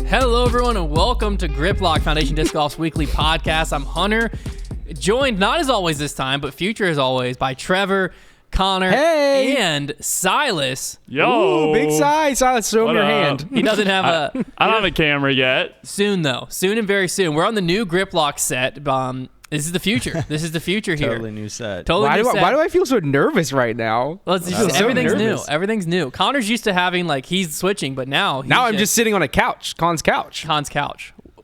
Hello, everyone, and welcome to Grip Lock Foundation Disc Golf's weekly podcast. I'm Hunter, joined not as always this time, but future as always by Trevor, Konner, and Silas. Yo, ooh, big Silas, show him your hand. He doesn't have I don't have a camera yet. Soon, though. Soon and very soon. We're on the new Grip Lock set. This is the future. This is the future here. Totally new set. Why do I feel so nervous right now? Well, it's just, everything's new. Everything's new. Connor's used to having he's switching, but now I'm just sitting on a couch. Con's couch.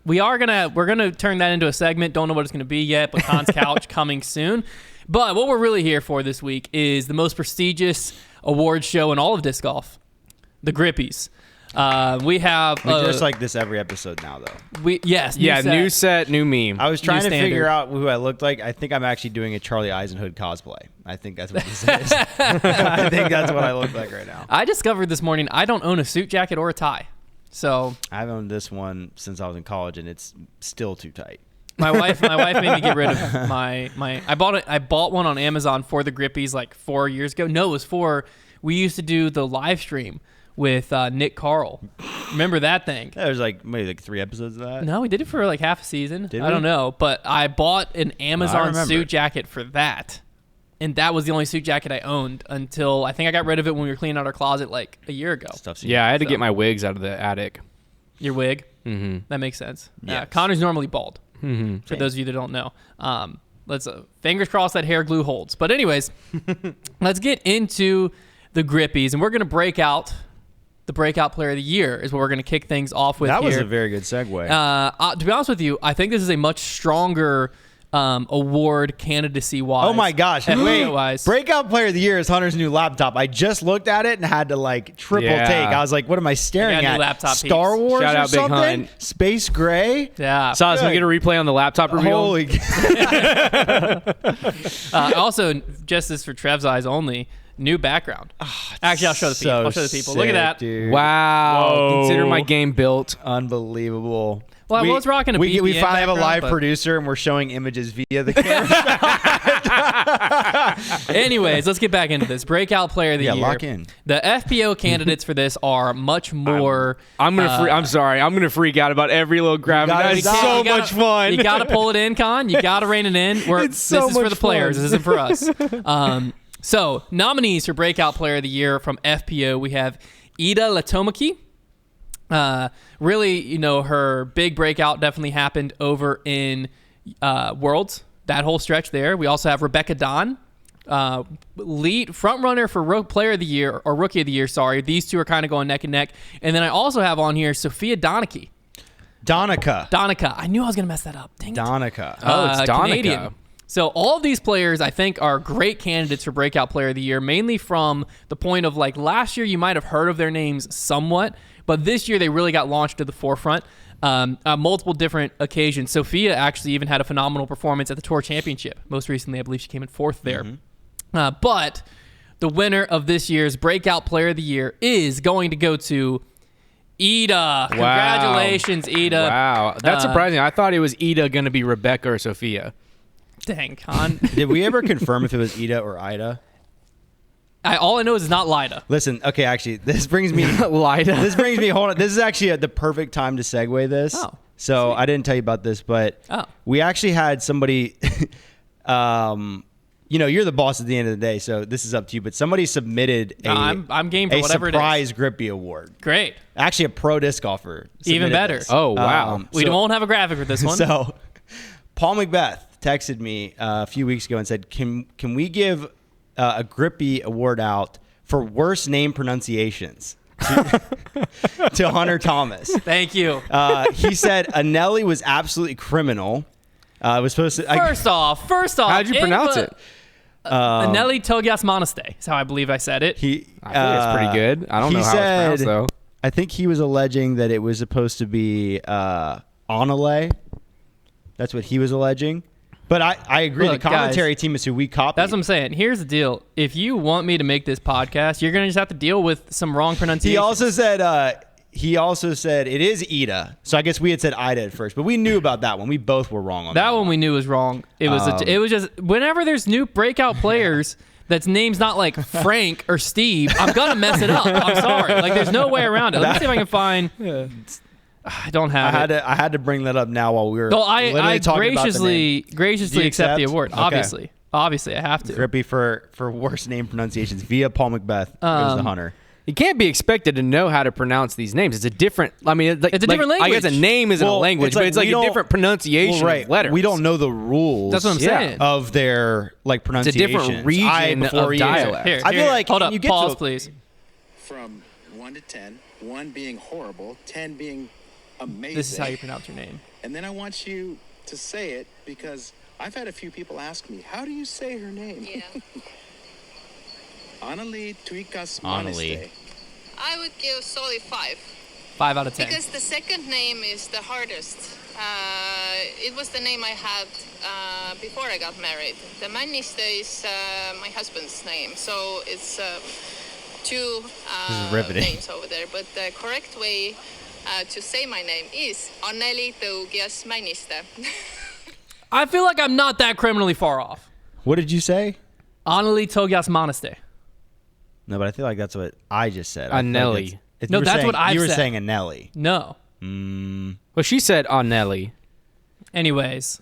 We're gonna turn that into a segment. Don't know what it's gonna be yet, but Con's couch coming soon. But what we're really here for this week is the most prestigious award show in all of disc golf, the Grippies. We have just like this every episode now, though. New set, new meme. I was trying to figure out who I looked like. I think I'm actually doing a Charlie Eisenhood cosplay. I think that's what this is. I think that's what I look like right now. I discovered this morning I don't own a suit jacket or a tie. So I've owned this one since I was in college, and it's still too tight. My wife made me get rid of my. I bought one on Amazon for the Grippies 4 years ago. No, it was we used to do the live stream with Nick Carl. Remember that thing? Yeah, there's maybe 3 episodes of that. No, we did it for half a season. Did I don't know, but I bought an Amazon suit jacket for that, and that was the only suit jacket I owned until I think I got rid of it when we were cleaning out our closet a year ago. Yeah, I had to get my wigs out of the attic. Your wig? Mm-hmm. That makes sense. Yes. Connor's normally bald. Mm-hmm. For those of you that don't know. Let's fingers crossed that hair glue holds. But anyways, let's get into the Grippies, and we're going to break out the breakout player of the year is what we're going to kick things off with. That here. was a very good segue. To be honest with you, I think this is a much stronger award candidacy-wise. Oh my gosh! Wait, breakout player of the year is Hunter's new laptop. I just looked at it and had to triple take. I was like, "What am I staring at? Laptop Star Wars Shout or out Big something? Hunt. Space Gray? Yeah. Silas, can we get a replay on the laptop reveal? Holy! Also, just this for Trev's eyes only. New background. Actually, I'll show the people. I'll show the people. Look at that. Dude. Wow. Whoa. Consider my game built. Unbelievable. Well, I was rocking a we BPM finally have a live background, producer, and we're showing images via the camera. Anyways, let's get back into this. Breakout player of the year. Yeah, lock in. The FPO candidates for this are much more. I'm gonna freak out about every little gravity. That's so much fun. You gotta pull it in, Con. You gotta rein it in. This is for the players. This isn't for us. So, nominees for Breakout Player of the Year from FPO, we have Ida Latomaki. Really, her big breakout definitely happened over in Worlds, that whole stretch there. We also have Rebecca Don, lead front runner for Player of the Year, or Rookie of the Year, sorry. These two are kind of going neck and neck. And then I also have on here Sophia Donica. I knew I was going to mess that up. Dang it. Donica. Oh, it's Donica. Canadian. So all of these players, I think, are great candidates for Breakout Player of the Year, mainly from the point of last year you might have heard of their names somewhat, but this year they really got launched to the forefront. Multiple different occasions. Sophia actually even had a phenomenal performance at the Tour Championship. Most recently, I believe she came in 4th there. Mm-hmm. But the winner of this year's Breakout Player of the Year is going to go to Ida. Wow. Congratulations, Ida. Wow. That's surprising. I thought it was Ida going to be Rebecca or Sophia. Dang, Con. Did we ever confirm if it was Ida or Ida? All I know is it's not Lida. Listen, okay, actually, this brings me Lida. Hold on. This is actually the perfect time to segue this. Oh, so sweet. I didn't tell you about this, but we actually had somebody. You're the boss at the end of the day, so this is up to you. But somebody submitted I'm game for whatever it is. Surprise Grippy award. Great. Actually, a pro disc golfer. Even better. This. Oh wow. We won't have a graphic for this one. So, Paul McBeth texted me a few weeks ago and said, "Can we give a Grippy award out for worst name pronunciations to Hunter Thomas?" Thank you. He said Anelli was absolutely criminal. Was supposed to. First off, how'd you pronounce it? Anelli Togias Monaste is how I believe I said it. I think it's pretty good. I don't know how it's pronounced though. I think he was alleging that it was supposed to be Onale. That's what he was alleging. But I agree. Look, the commentary team is who we copied. That's what I'm saying. Here's the deal. If you want me to make this podcast, you're going to just have to deal with some wrong pronunciation. He also said it is Ida. So I guess we had said Ida at first, but we knew about that one. We both were wrong on that. That one we knew was wrong. It was just whenever there's new breakout players that's name's not like Frank or Steve, I'm gonna mess it up. I'm sorry. Like there's no way around it. Let me see if I can find. I don't have I had to bring that up now while we were. So I talking about the name. graciously accept the award. Okay. Obviously, I have to. Grippy for worst name pronunciations via Paul McBeth goes to Hunter. You can't be expected to know how to pronounce these names. It's a different. I mean, it's a different language. I guess a name isn't a language, but it's like a different pronunciation of letters. We don't know the rules. That's what I'm saying. Of their pronunciation. It's a different region of dialect. Here, I feel like hold up. you get Pause, please. From 1 to 10, 1 being horrible, 10 being amazing. This is how you pronounce your name. And then I want you to say it because I've had a few people ask me, how do you say her name? Yeah. Annalie Tuikas Annalie. Maniste. I would give solid 5. 5 out of 10. Because the second name is the hardest. It was the name I had before I got married. The Maniste is my husband's name, so it's two names over there. But the correct way to say my name is Anneli Tougias Maniste. I feel like I'm not that criminally far off. What did you say? Annalie Tougias Maniste. No, but I feel like that's what I just said. Anneli. No, that's what I've You were said. saying Anneli. No. Well, she said Anneli. Anyways,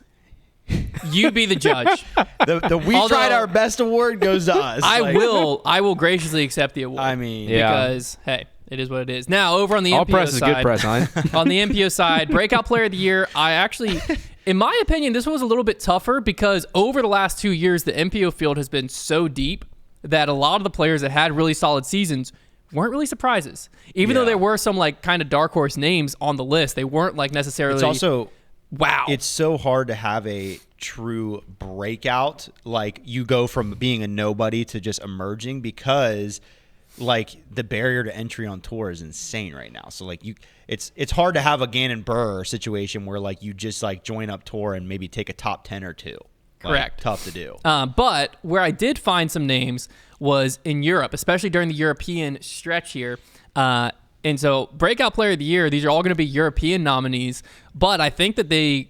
you be the judge. The we tried our best award goes to us. I will graciously accept the award. I mean, because hey, it is what it is. Now over on the All MPO press is side, good press, huh? on the MPO side, breakout player of the year. I actually, in my opinion, this was a little bit tougher because over the last 2 years, the MPO field has been so deep that a lot of the players that had really solid seasons weren't really surprises. Even though there were some kind of dark horse names on the list, they weren't necessarily. It's also wow. It's so hard to have a true breakout. You go from being a nobody to just emerging because the barrier to entry on tour is insane right now. So it's hard to have a Ganon Burr situation where you just join up tour and maybe take a top 10 or 2. Correct. Tough to do. But where I did find some names was in Europe, especially during the European stretch here. And so breakout player of the year, these are all going to be European nominees, but I think that they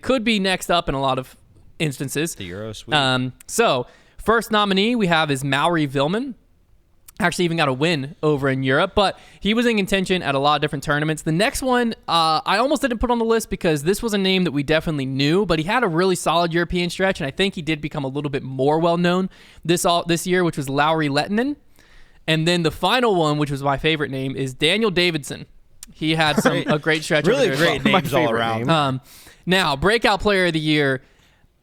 could be next up in a lot of instances. The Euro Suite. So first nominee we have is Mauri Vilman. Actually even got a win over in Europe, but he was in contention at a lot of different tournaments. The next one, I almost didn't put on the list because this was a name that we definitely knew, but he had a really solid European stretch, and I think he did become a little bit more well-known this year, which was Lauri Lehtinen. And then the final one, which was my favorite name, is Daniel Davidson. He had a great stretch. Really over there great names all around. Now, breakout player of the year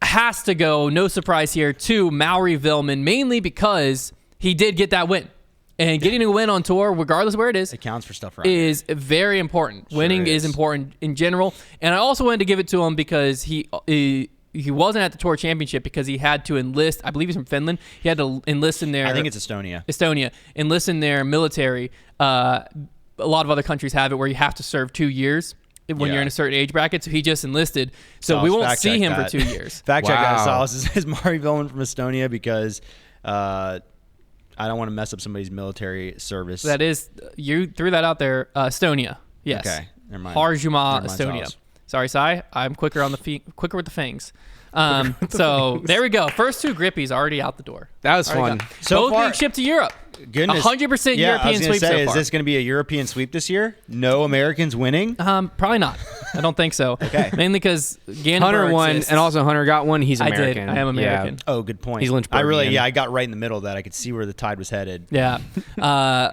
has to go, no surprise here, to Mauri Vilman, mainly because he did get that win. And getting a win on tour, regardless of where it is, it counts for stuff around is very important. Sure Winning is important in general. And I also wanted to give it to him because he wasn't at the tour championship because he had to enlist. I believe he's from Finland. He had to enlist in their. I think it's Estonia. Enlist in their military. A lot of other countries have it where you have to serve 2 years when you're in a certain age bracket. So he just enlisted. So we won't see him for 2 years. Fact check that. Silas is Mauri Vilman from Estonia because I don't want to mess up somebody's military service. That is, you threw that out there. Estonia. Yes. Okay. Never mind. Harjuma, Estonia. Sorry, Sai. I'm quicker with the fangs. So there we go. First 2 Grippies already out the door. That was fun. So both being shipped to Europe. Goodness. 100% European sweep so far. Is this going to be a European sweep this year? No Americans winning? Probably not. I don't think so. Okay. Mainly because Hunter won, and also Hunter got one. He's American. I am American. Yeah. Oh, good point. He's Lynchburgian. I got right in the middle of that. I could see where the tide was headed. Yeah.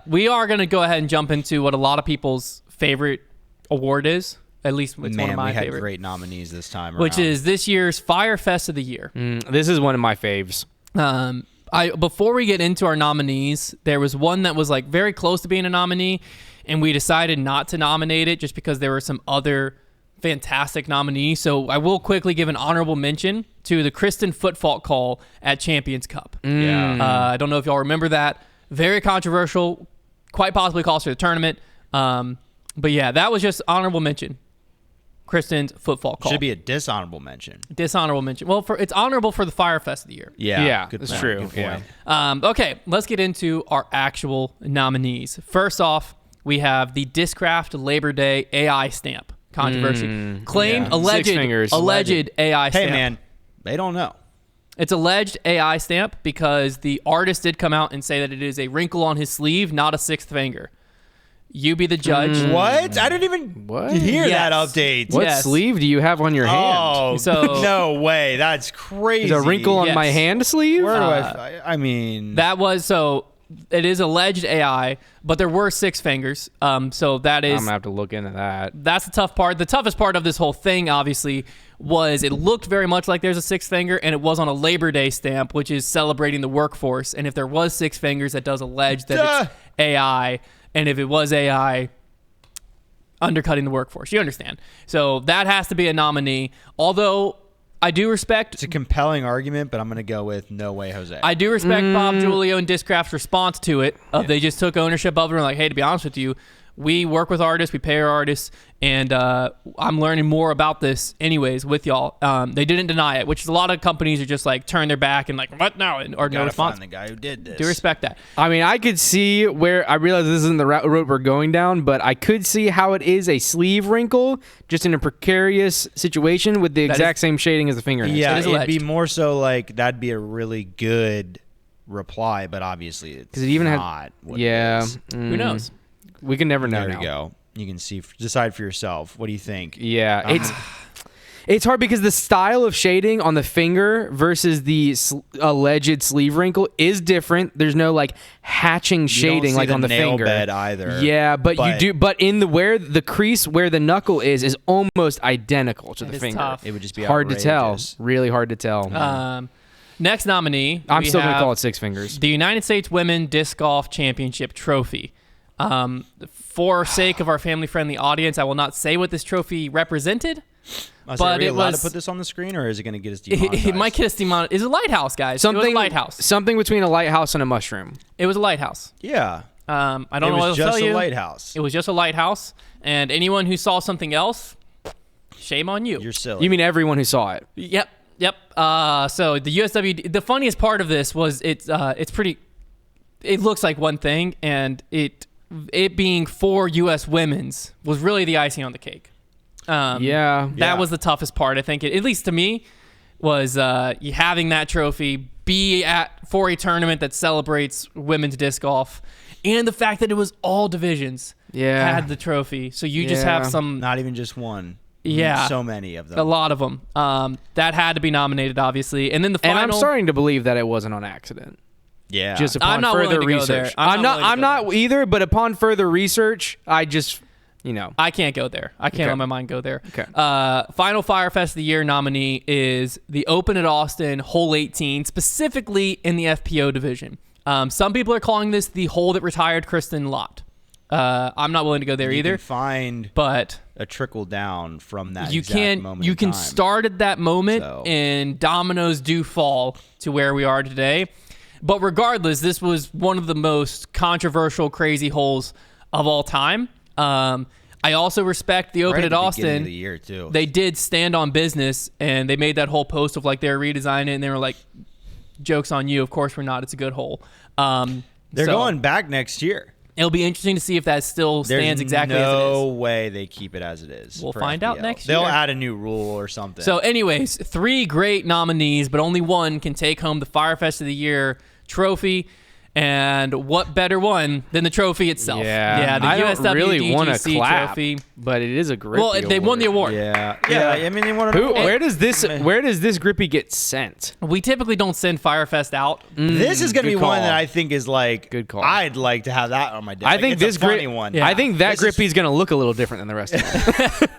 We are going to go ahead and jump into what a lot of people's favorite award is. At least it's one of my favorite. We had great nominees this time around. Which is this year's Firefest of the Year. This is one of my faves. Before we get into our nominees, there was one that was very close to being a nominee, and we decided not to nominate it just because there were some other fantastic nominees. So I will quickly give an honorable mention to the Kristen Footfault call at Champions Cup. Yeah. I don't know if y'all remember that. Very controversial, quite possibly cost her the tournament. But yeah, that was just honorable mention. Kristen's footfault call. Should be a dishonorable mention. Dishonorable mention. Well, it's honorable for the Firefest of the year. Yeah, good that's point. true. Good point. Yeah. Okay, let's get into our actual nominees. First off, we have the Discraft Labor Day AI stamp controversy. Claimed alleged AI stamp. Hey, man, they don't know. It's alleged AI stamp because the artist did come out and say that it is a wrinkle on his sleeve, not a 6th finger. You be the judge. What? I didn't even hear Yes. that update. What Yes. sleeve do you have on your hand? Oh, So- no way. That's crazy. Is a wrinkle on Yes. my hand sleeve? Where do I mean, That was so. It is alleged AI, but there were 6 fingers. So that I'm is gonna have to look into that. that's the tough part. The toughest part of this whole thing, obviously, was it looked very much like there's a 6th finger, and it was on a Labor Day stamp, which is celebrating the workforce. And if there was 6 fingers, that does allege that it's AI. And if it was AI, undercutting the workforce. You understand? So that has to be a nominee. Although I do respect it's a compelling argument, but I'm going to go with no way, Jose. I do respect Bob Giulio and Discraft's response to it. They just took ownership of it and were like, hey, to be honest with you, we work with artists, we pay our artists, and I'm learning more about this anyways with y'all. They didn't deny it, which is a lot of companies are just like turn their back and like, what now? Or no Gotta response. find the guy who did this. Do respect that. I mean, I could see where I realize this isn't the road we're going down, but I could see how it is a sleeve wrinkle, just in a precarious situation with the exact same shading as the fingernails. Yeah, It is it'd be alleged. more so like that'd be a really good reply, but obviously it's it even had- not what Yeah. it is. Who knows? We can never know. There now. you go. You can decide for yourself. What do you think? Yeah, it's hard because the style of shading on the finger versus the alleged sleeve wrinkle is different. There's no like hatching shading like on the nail finger. bed either. Yeah, but you do. But in where the crease where the knuckle is almost identical to That the is finger. tough. It would just be Hard to tell. outrageous. Really hard to tell. Next nominee, I'm we still gonna have call it 6 fingers. the United States Women Disc Golf Championship Trophy. For sake of our family-friendly audience, I will not say what this trophy represented. But But are we it allowed was- to put this on the screen, or is it going to get us demonetized? It might get us demonetized. It's a lighthouse, guys. It was a lighthouse. Something between a lighthouse and a mushroom. It was a lighthouse. Yeah. I don't know it what was to tell just you. a lighthouse. It was just a lighthouse. And anyone who saw something else, shame on you. You're silly. You mean everyone who saw it? Yep. So the USWD, the funniest part of this was it's pretty. It looks like one thing, and it being for U.S. women's was really the icing on the cake. Yeah. That was the toughest part, I think, at least to me, was you having that trophy be for a tournament that celebrates women's disc golf, and the fact that it was all divisions had the trophy. So you just have some, Not even just one. Yeah. So many of them. a lot of them. That had to be nominated, obviously, and then the final. And I'm starting to believe that it wasn't on accident. Yeah. Just upon I'm not willing further to go research. there. I'm not willing to I'm go not either, but upon further research, I just, I can't go there. I can't Okay. let my mind go there. Okay. Final Firefest of the Year nominee is the Open at Austin Hole 18, specifically in the FPO division. Some people are calling this the hole that retired Kristen Lott. I'm not willing to go there you either. can find But a trickle down from that you exact moment you in can time. start at that moment, So- and dominoes do fall to where we are today. But regardless, this was one of the most controversial, crazy holes of all time. I also respect the Open Right at the beginning Austin. of the year, too. They did stand on business, and they made that whole post of like they're redesigning it, and they were like, "Joke's on you." Of course, we're not. It's a good hole. They're So going back next year. It'll be interesting to see if that still There's stands exactly as it no is. way they keep it as it is. We'll for find out FPL. next They'll year. add a new rule or something. So, anyways, 3 great nominees, but only one can take home the Firefest of the Year trophy. And what better one than the trophy itself? Yeah. the I don't USWDGC really want to clap, trophy. but it is a Grippy Well, they won the award. yeah. I mean, they want to. Where does this Grippy get sent? We typically don't send Firefest out. This is going to be good one call. that I think is like. Good call. I'd like to have that on my desk. I Like, think it's this a funny Gri- one. Yeah. I think that This is- Grippy is going to look a little different than the rest of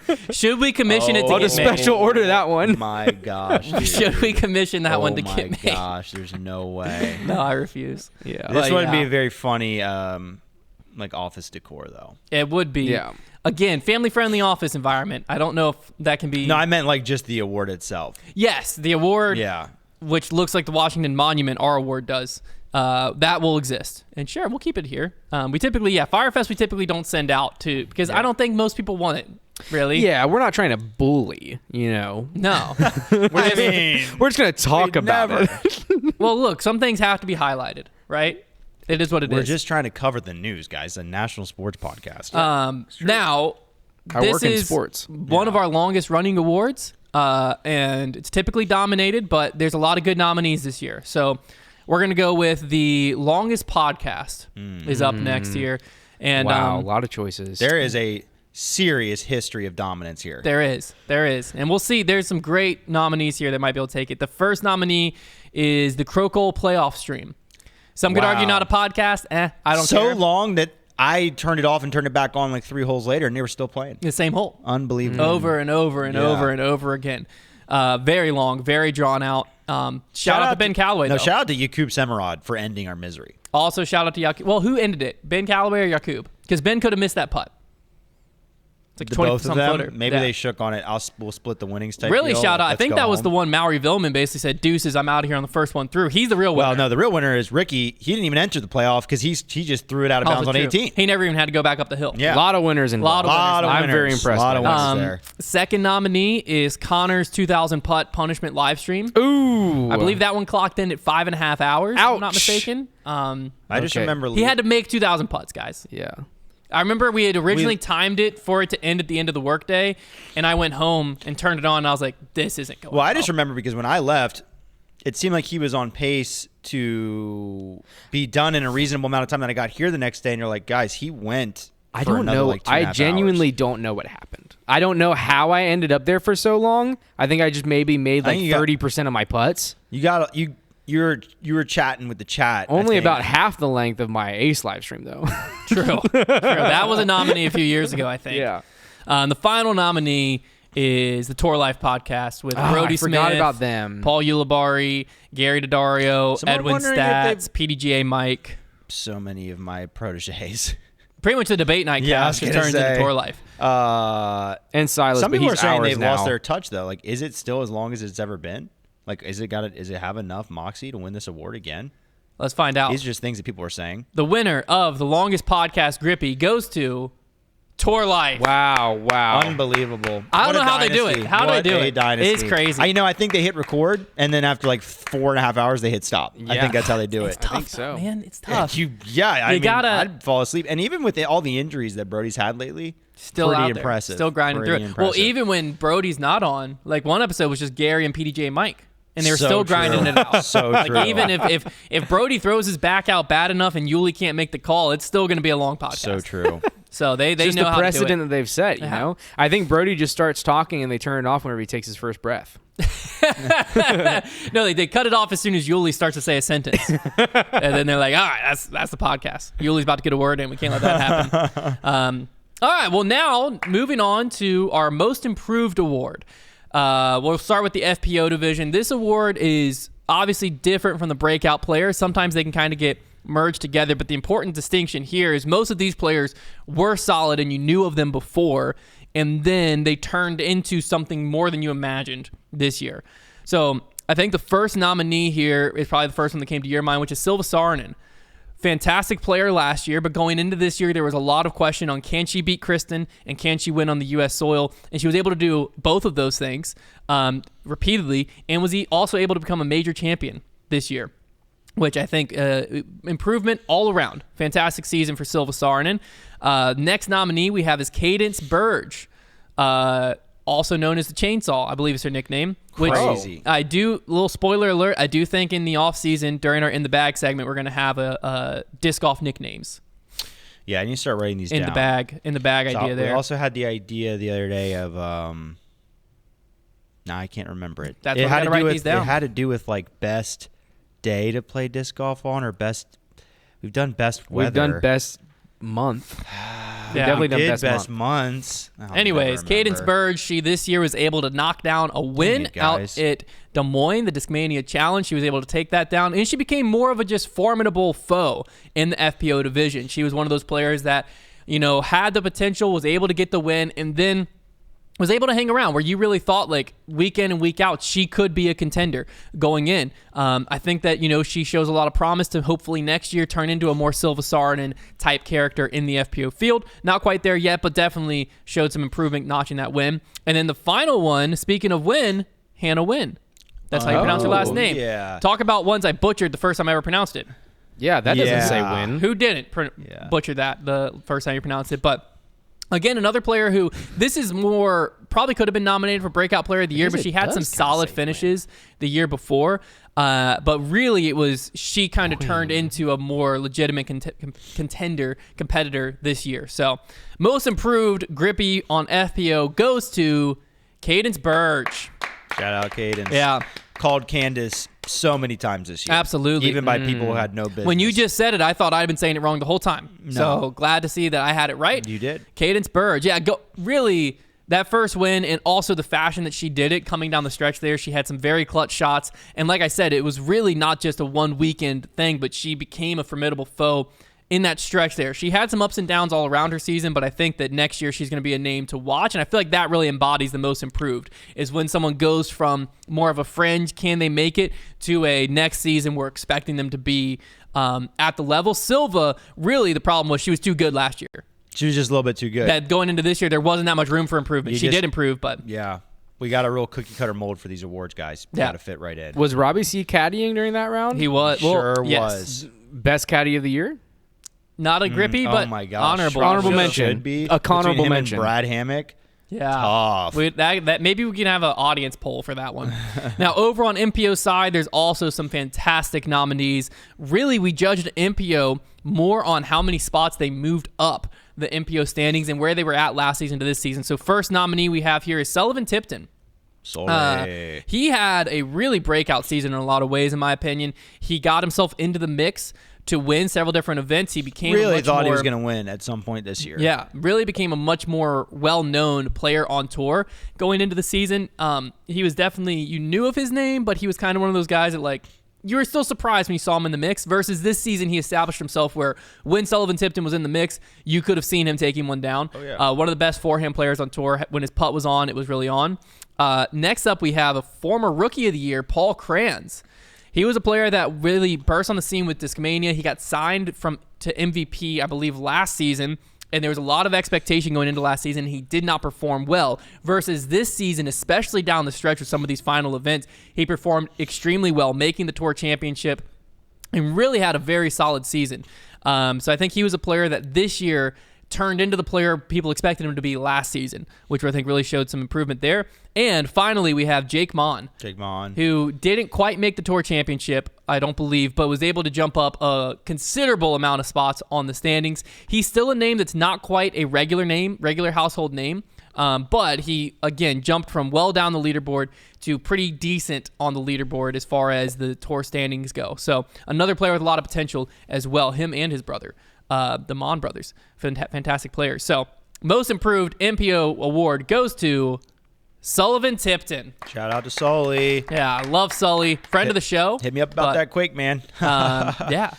them. Should we commission it to I'll get just made? special order that one. My gosh. dude. Should we commission that one to Oh my get made? gosh, there's no way. No, I refuse. Yeah. This But would be yeah. a very funny, like office decor though. It would be. Yeah. Again, family-friendly office environment. I don't know if that can be. No, I meant like just the award itself. Yes, the award. Yeah. Which looks like the Washington Monument, our award does. That will exist. And sure, we'll keep it here. Firefest we typically don't send out to, because I don't think most people want it, really. Yeah, we're not trying to bully, you know. No. I mean, We're just going to talk about never. it. Well, look, some things have to be highlighted, right? It is what it is. we're just trying to cover the news, guys. A national sports podcast. Now, I this work in is sports. one of our longest running awards, and it's typically dominated, but there's a lot of good nominees this year. So we're going to go with the longest podcast is up next year. And Wow, a lot of choices. There is a serious history of dominance here. There is. And we'll see. There's some great nominees here that might be able to take it. The first nominee is the Crocole Playoff Stream. Some could argue not a podcast. I don't care. So long that I turned it off and turned it back on like 3 holes later, and they were still playing. The same hole. Unbelievable. Over and over and over and over again. Very long, very drawn out. Shout out to Ben Calloway, though. No, shout out to Yakub Semerod for ending our misery. Also, shout out to Yakub. Well, who ended it? Ben Calloway or Yakub? Because Ben could have missed that putt. It's like The 20 both of some them, footer. maybe Yeah. they shook on it. We'll split the winnings type Really deal. shout out. I Let's think go that was home. the one Maury Villman basically said, deuces, I'm out of here on the first one through. He's the real winner. Well, no, the real winner is Ricky. He didn't even enter the playoff because he just threw it out of bounds Also on true. 18. He never even had to go back up the hill. Yeah. A lot of winners involved. Lot of I'm winners. very impressed. A lot of by that. winners there. Second nominee is Konner's 2000 putt punishment live stream. Ooh. I believe that one clocked in at 5.5 hours, if I'm not Ouch. mistaken. I just Okay. remember He had to make 2,000 putts, guys. Yeah. I remember we had originally timed it for it to end at the end of the workday, and I went home and turned it on, and I was like, this isn't going Well, I just remember because when I left, it seemed like he was on pace to be done in a reasonable amount of time. Then I got here the next day, and you're like, guys, he went. I for don't another, know. Like, I 2.5 genuinely hours. don't know what happened. I don't know how I ended up there for so long. I think I just maybe made I like think you got- 30% of my putts. You were chatting with the chat. I Only think. about half the length of my Ace live stream, though. True. That was a nominee a few years ago, I think. Yeah. The final nominee is the Tour Life podcast with Oh, Brody I forgot Smith, about them. Paul Ulibarri, Gary Daddario, Someone Edwin wondering if Stats, PDGA Mike. So many of my proteges. Pretty much the debate night Yeah, I cast was just gonna turns into say. Tour Life. And Silas, Some but people he's are saying ours they've now. lost their touch though. Like, is it still as long as it's ever been? Like, is it have enough moxie to win this award again? Let's find out. These are just things that people are saying. The winner of the longest podcast, Grippy, goes to Tour Life. Wow. Unbelievable. I don't What know a how they do it. dynasty. How do they What do a it? Dynasty. It's crazy. I think they hit record, and then after like 4.5 hours, they hit stop. I Yeah. think that's how they do It's it. tough, think so. though, man. It's tough. I mean, gotta- I'd fall asleep. And even with all the injuries that Brody's had lately, Still pretty out there. impressive. Still grinding Pretty through it. Well, impressive. even when Brody's not on, like one episode was just Gary and PDJ Mike. And they were So still true. grinding it out. So like true. even if Brody throws his back out bad enough and Yuli can't make the call, it's still going to be a long podcast. So true. So they Just know the how precedent to do that they've set, you Yeah. know? I think Brody just starts talking and they turn it off whenever he takes his first breath. it. No, they cut it off as soon as Yuli starts to say a sentence, and then they're like, "All right, that's the podcast. Yuli's about to get a word in. We can't let that happen." All right. Well, now moving on to our most improved award. We'll start with the FPO division. This award is obviously different from the breakout players. Sometimes they can kind of get merged together, but the important distinction here is most of these players were solid and you knew of them before, and then they turned into something more than you imagined this year. So I think the first nominee here is probably the first one that came to your mind, which is Silva Saarinen. Fantastic player last year, but going into this year, there was a lot of question on can she beat Kristen and can she win on the U.S. soil? And she was able to do both of those things repeatedly, and was also able to become a major champion this year, which I think improvement all around. Fantastic season for Silva Saarinen. Next nominee we have is Cadence Burge, also known as the Chainsaw, I believe is her nickname. Which Crazy. Little spoiler alert, I do think in the offseason, during our In the Bag segment, we're going to have a disc golf nicknames Yeah, and you start writing these in down. the bag So idea we there. also had the idea the other day of I can't remember it. That's it why we had gotta to write do with these down. It had to do with like best day to play disc golf on, or best. We've done best weather. We've done best month. We've Yeah. definitely We done did best, month. months. I'll Anyways, never Cadence remember. Burge, she this year was able to knock down a win it, out guys. at Des Moines, the Discmania Challenge. She was able to take that down, and she became more of a just formidable foe in the FPO division. She was one of those players that, had the potential, was able to get the win, and then was able to hang around where you really thought like week in and week out she could be a contender going in. I think that she shows a lot of promise to hopefully next year turn into a more Silva Saarinen type character in the FPO field. Not quite there yet, but definitely showed some improvement notching that win. And then the final one, speaking of win, Hannah Wynn. That's how you pronounce her last name. Yeah. Talk about ones I butchered the first time I ever pronounced it. Yeah, that doesn't say Yeah. win. Who didn't butcher that the first time you pronounced it? But again, another player who this is more probably could have been nominated for Breakout Player of the Year, guess but it she had does some kinda solid say finishes the year before. But really, it was she kind of turned into a more legitimate competitor this year. So, most improved Grippy on FPO goes to Cadence Burge. Shout out Cadence. Yeah. Called Candace so many times this year. Absolutely. Even by people who had no business. When you just said it, I thought I'd been saying it wrong the whole time. No. So glad to see that I had it right. You did. Cadence Burge. Yeah, really, that first win and also the fashion that she did it coming down the stretch there. She had some very clutch shots. And like I said, it was really not just a one weekend thing, but she became a formidable foe in that stretch there. She had some ups and downs all around her season, but I think that next year she's going to be a name to watch, and I feel like that really embodies the most improved, is when someone goes from more of a fringe, can they make it, to a next season we're expecting them to be at the level. Silva, really the problem was she was too good last year. She was just a little bit too good. That going into this year, there wasn't that much room for improvement. She did improve, but... Yeah. We got a real cookie-cutter mold for these awards, guys. Got to fit right in. Was Robbie C caddying during that round? He was. Sure yes. was. Best caddy of the year? Not a Grippy, but oh my gosh. Honorable mention. Should be. A honorable Between him mention. And Brad Hammock. Yeah. Tough. That maybe we can have an audience poll for that one. Now, over on MPO side, there's also some fantastic nominees. Really, we judged MPO more on how many spots they moved up the MPO standings and where they were at last season to this season. So first nominee we have here is Sullivan Tipton. He had a really breakout season in a lot of ways, in my opinion. He got himself into the mix to win several different events. He became really thought he was going to win at some point this year. Yeah, really became a much more well-known player on tour going into the season. He was definitely, you knew of his name, but he was kind of one of those guys that, like, you were still surprised when you saw him in the mix, versus this season he established himself where when Sullivan Tipton was in the mix, you could have seen him taking one down. Oh, yeah. One of the best forehand players on tour. When his putt was on, it was really on. Next up, we have a former Rookie of the Year, Paul Kranz. He was a player that really burst on the scene with Discmania. He got signed to MVP, I believe, last season, and there was a lot of expectation going into last season. He did not perform well, versus this season, especially down the stretch with some of these final events, he performed extremely well, making the Tour Championship, and really had a very solid season. So I think he was a player that this year turned into the player people expected him to be last season, which I think really showed some improvement there. And finally, we have Jake Mon. Who didn't quite make the Tour Championship, I don't believe, but was able to jump up a considerable amount of spots on the standings. He's still a name that's not quite a regular household name, but he, again, jumped from well down the leaderboard to pretty decent on the leaderboard as far as the Tour standings go. So another player with a lot of potential as well, him and his brother. The Mon brothers, fantastic players. So, most improved MPO award goes to Sullivan Tipton. Shout out to Sully. Yeah, I love Sully. Friend of the show. Hit me up about that quick, man. Yeah.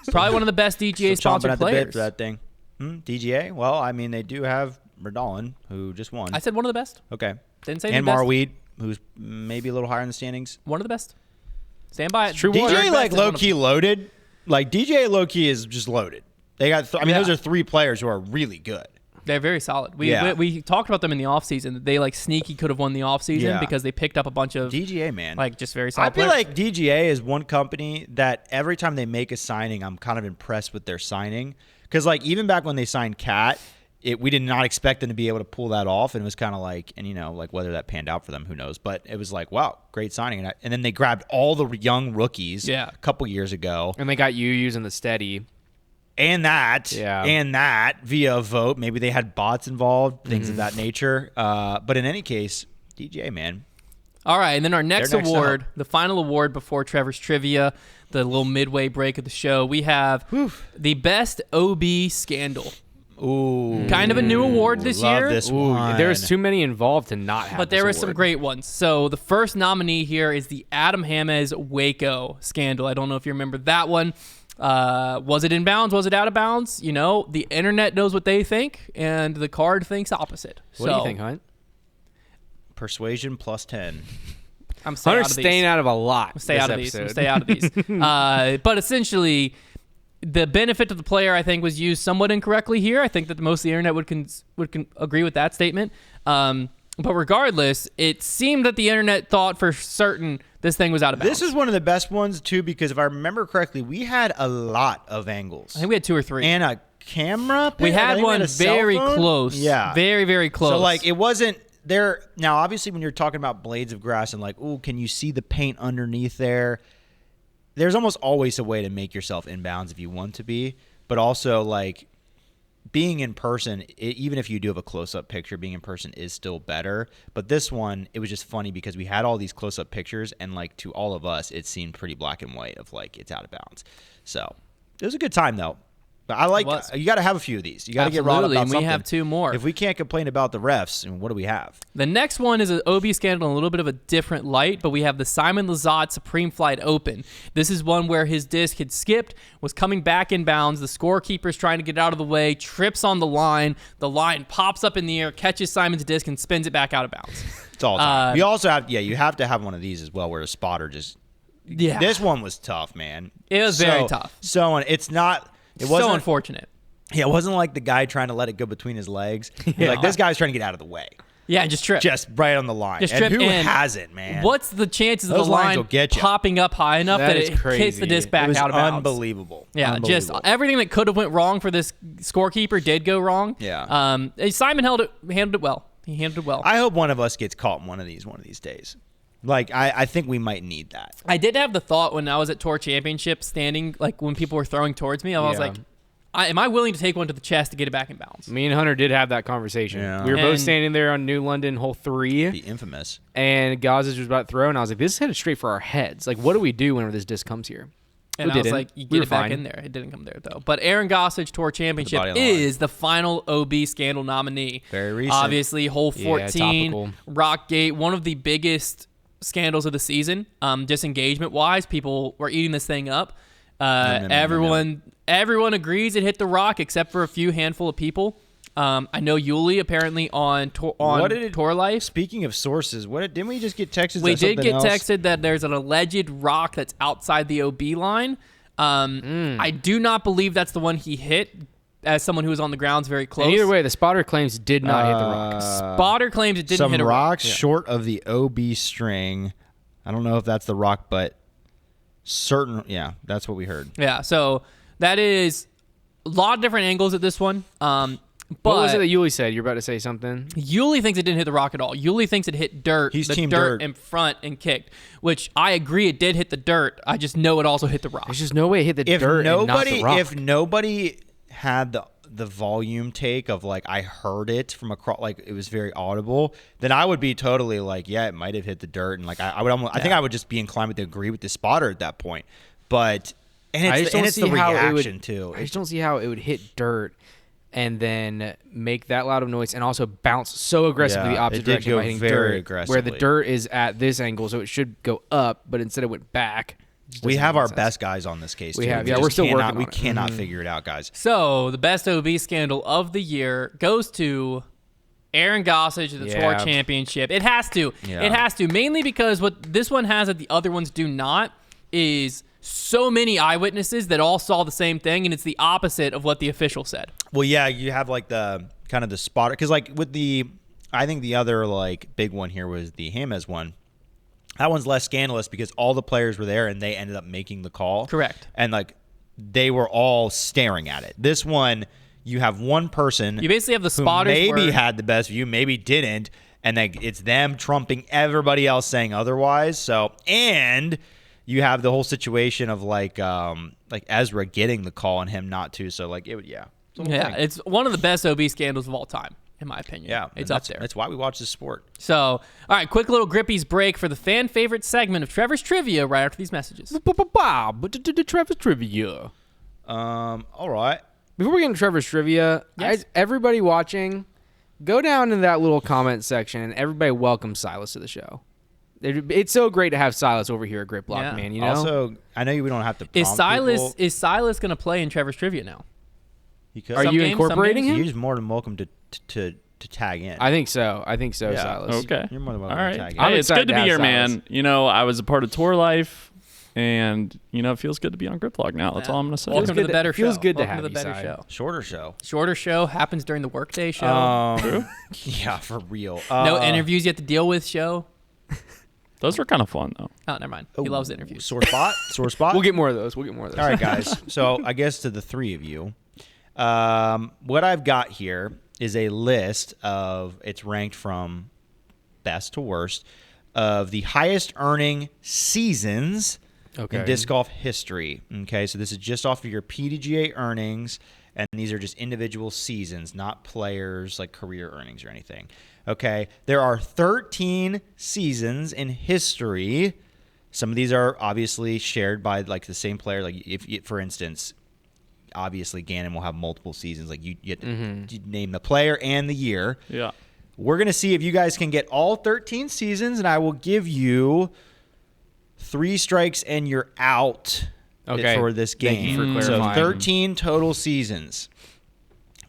Probably one of the best DGA sponsored players. For that thing. DGA? Well, I mean, they do have Verdolin, who just won. I said one of the best. Okay. Didn't say and the best. Marweed, who's maybe a little higher in the standings. One of the best. Stand by it. True. DJ, like, low-key loaded. Like, DJ low-key is just loaded. They got. Those are three players who are really good. They're very solid. We talked about them in the offseason. They like sneaky could have won the offseason because they picked up a bunch of DGA, man. Like just very solid. I feel players. like DGA is one company that every time they make a signing, I'm kind of impressed with their signing. Because like even back when they signed Cat, we did not expect them to be able to pull that off, and it was kind of like, and like whether that panned out for them, who knows? But it was like, wow, great signing. And then they grabbed all the young rookies a couple years ago, and they got you using the steady. And that via a vote. Maybe they had bots involved, things of that nature. But in any case, DJ, man. All right, and then our next award, the final award before Trevor's Trivia, the little midway break of the show, we have the Best OB Scandal. Ooh. Kind of a new award this year. This one. There was too many involved to not have But there were some great ones. So the first nominee here is the Adam James Waco Scandal. I don't know if you remember that one. Was it in bounds? Was it out of bounds? The internet knows what they think, and the card thinks opposite. What do you think, Hunt? Persuasion plus 10. I'm staying out of these. Staying out of a lot. Stay out of these. But essentially, the benefit to the player, I think, was used somewhat incorrectly here. I think that most of the internet would agree with that statement. But regardless, it seemed that the internet thought for certain this thing was out of bounds. This is one of the best ones, too, because if I remember correctly, we had a lot of angles. I think we had 2 or 3. And a camera? We had one very close. Yeah. Very, very close. So, like, it wasn't there now, obviously, when you're talking about blades of grass and like, ooh, can you see the paint underneath there? There's almost always a way to make yourself inbounds if you want to be, but also like being in person, even if you do have a close-up picture, being in person is still better. But this one, it was just funny because we had all these close-up pictures, and like to all of us, it seemed pretty black and white of like it's out of bounds. So it was a good time though. But I like you got to have a few of these. You got to get riled up about something. We have 2 more. If we can't complain about the refs, what do we have? The next one is an OB scandal in a little bit of a different light, but we have the Simon Lizotte Supreme Flight Open. This is one where his disc had skipped, was coming back in bounds. The scorekeeper's trying to get out of the way, trips on the line. The line pops up in the air, catches Simon's disc, and spins it back out of bounds. It's all time. You also have, you have to have one of these as well, where a spotter just. Yeah. This one was tough, man. It was very tough. It wasn't so unfortunate. Yeah, it wasn't like the guy trying to let it go between his legs. Like this guy's trying to get out of the way. Yeah, just trip. Just right on the line. Just and trip. who And hasn't, man? What's the chances of Those the lines line will get you. popping up high enough that is it hits crazy. the disc back It was out of bounds? unbelievable. Yeah, just everything that could have went wrong for this scorekeeper did go wrong. Yeah. Simon handled it well. He handled it well. I hope one of us gets caught in one of these days. Like, I think we might need that. I did have the thought when I was at Tour Championship standing, like when people were throwing towards me, I was like, am I willing to take one to the chest to get it back in bounds? Me and Hunter did have that conversation. Yeah. We were both And- standing there on New London, hole 3. The infamous. And Gazes was about to throw, and I was like, this is headed straight for our heads. Like, what do we do whenever this disc comes here? And I was like, you get were it back fine. in there. It didn't come there, though. But Aaron Gossage Tour Championship body on the line. is the final OB scandal nominee. Very recent. Obviously, hole 14, topical. Rockgate, one of the biggest scandals of the season. Disengagement-wise, people were eating this thing up. Everyone agrees it hit the rock except for a few handful of people. I know Yuli apparently on Tour Life. Speaking of sources, didn't we just get texted? We did get texted that there's an alleged rock that's outside the OB line. I do not believe that's the one he hit. As someone who was on the grounds very close. And either way, the spotter claims did not hit the rock. Spotter claims it didn't hit a rock. rocks short of the OB string. I don't know if that's the rock, but certain. Yeah, that's what we heard. Yeah, so that is a lot of different angles at this one. But What was it that Yuli said? You're about to say something? Yuli thinks it didn't hit the rock at all. Yuli thinks it hit dirt. He's the team dirt dirt. in front and kicked, which I agree it did hit the dirt. I just know it also hit the rock. There's just no way it hit the dirt and not the rock. If nobody had the volume take of like I heard it from across, like it was very audible, then I would be totally like, yeah, it might have hit the dirt, and like I would almost, I think I would just be inclined to agree with the spotter at that point. But it's the reaction too. I just don't see how it would hit dirt and then make that loud of noise and also bounce so aggressively the opposite it did direction go by hitting very dirt, aggressively. where the dirt is at this angle, so it should go up, but instead it went back. We have our best guys on this case. We too. have, just we're still working on We it. cannot figure it out, guys. So the best OB scandal of the year goes to Aaron Gossage of the Tour Championship. It has to. Yeah. It has to. Mainly because what this one has that the other ones do not is so many eyewitnesses that all saw the same thing, and it's the opposite of what the official said. Well, yeah, you have like the kind of the spotter, because like with I think the other like big one here was the James one. That one's less scandalous because all the players were there and they ended up making the call. Correct. And like they were all staring at it. This one, you have one person. You basically have the who spotters maybe were- had the best view, maybe didn't, and like it's them trumping everybody else saying otherwise. So, and you have the whole situation of like Ezra getting the call and him not to. So like it would, yeah. It's one of the best OB scandals of all time, in my opinion. Yeah, it's and up there. That's why we watch this sport. So, all right, quick little Grippies break for the fan favorite segment of Trevor's Trivia right after these messages. Trevor's Trivia. All right. Before we get into Trevor's Trivia, Yes. everybody watching, go down in that little comment section and everybody welcome Silas to the show. It's so great to have Silas over here at Grip Block, Yeah. man. You know, Also, I know we don't have to. Is prompt people. Silas going to play in Trevor's Trivia now? Because are Some you games, some incorporating games? him? You're more than welcome to tag in. I think so. Yeah. Silas. Okay. You're more than All welcome to right. tag in. I'm Hey, it's excited good to to be have here, Silas. man. You know, I was a part of Tour Life, and you know, it feels good to be on Grip Vlog now. That's all I'm gonna say. Welcome to the better show. feels good to Welcome have the you, better Si. show. Shorter show. Shorter show happens during the workday show. True. Yeah, for real. No interviews you have to deal with show. Those were kind of fun though. Oh, never mind. He loves interviews. Sore spot. Sore spot. We'll get more of those. All right, guys. So I guess to the three of you, what I've got here is a list of, it's ranked from best to worst, of the highest earning seasons in disc golf history. Okay, so this is just off of your PDGA earnings, and these are just individual seasons, not players like career earnings or anything. Okay, there are 13 seasons in history. Some of these are obviously shared by like the same player. Like if for instance, obviously Ganon will have multiple seasons. Like you name the player and the year. Yeah. We're going to see if you guys can get all 13 seasons, and I will give you 3 strikes and you're out for this game. Thank you for So clarifying. 13 total seasons.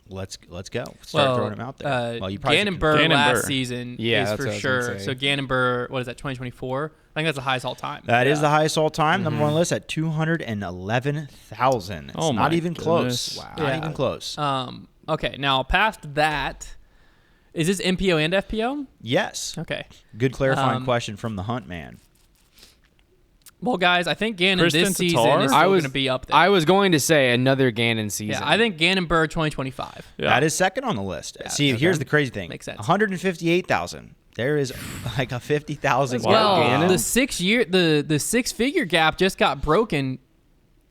Let's go. Start throwing them out there. Well, you probably Ganon Burr Ganon last Burr. season Yeah, is that's for what I was gonna sure. say. So Ganon Burr, what is that, 2024? I think that's the highest all time. That is the highest all time. Number one list at 211,000. It's Oh not my even close. goodness. Not Yeah. even close. Okay, now past that, is this MPO and FPO? Yes. Okay. Good clarifying question from the Hunt Man. Well, guys, I think Ganon Kristen this season Tatar? is I still was going to be up there. I was going to say another Ganon season. Yeah, I think Ganon Burr 2025. Yeah. That is second on the list. See, here's the crazy thing. Makes sense. 158,000. There is like a 50,000. Well, Ganon? the 6-figure gap just got broken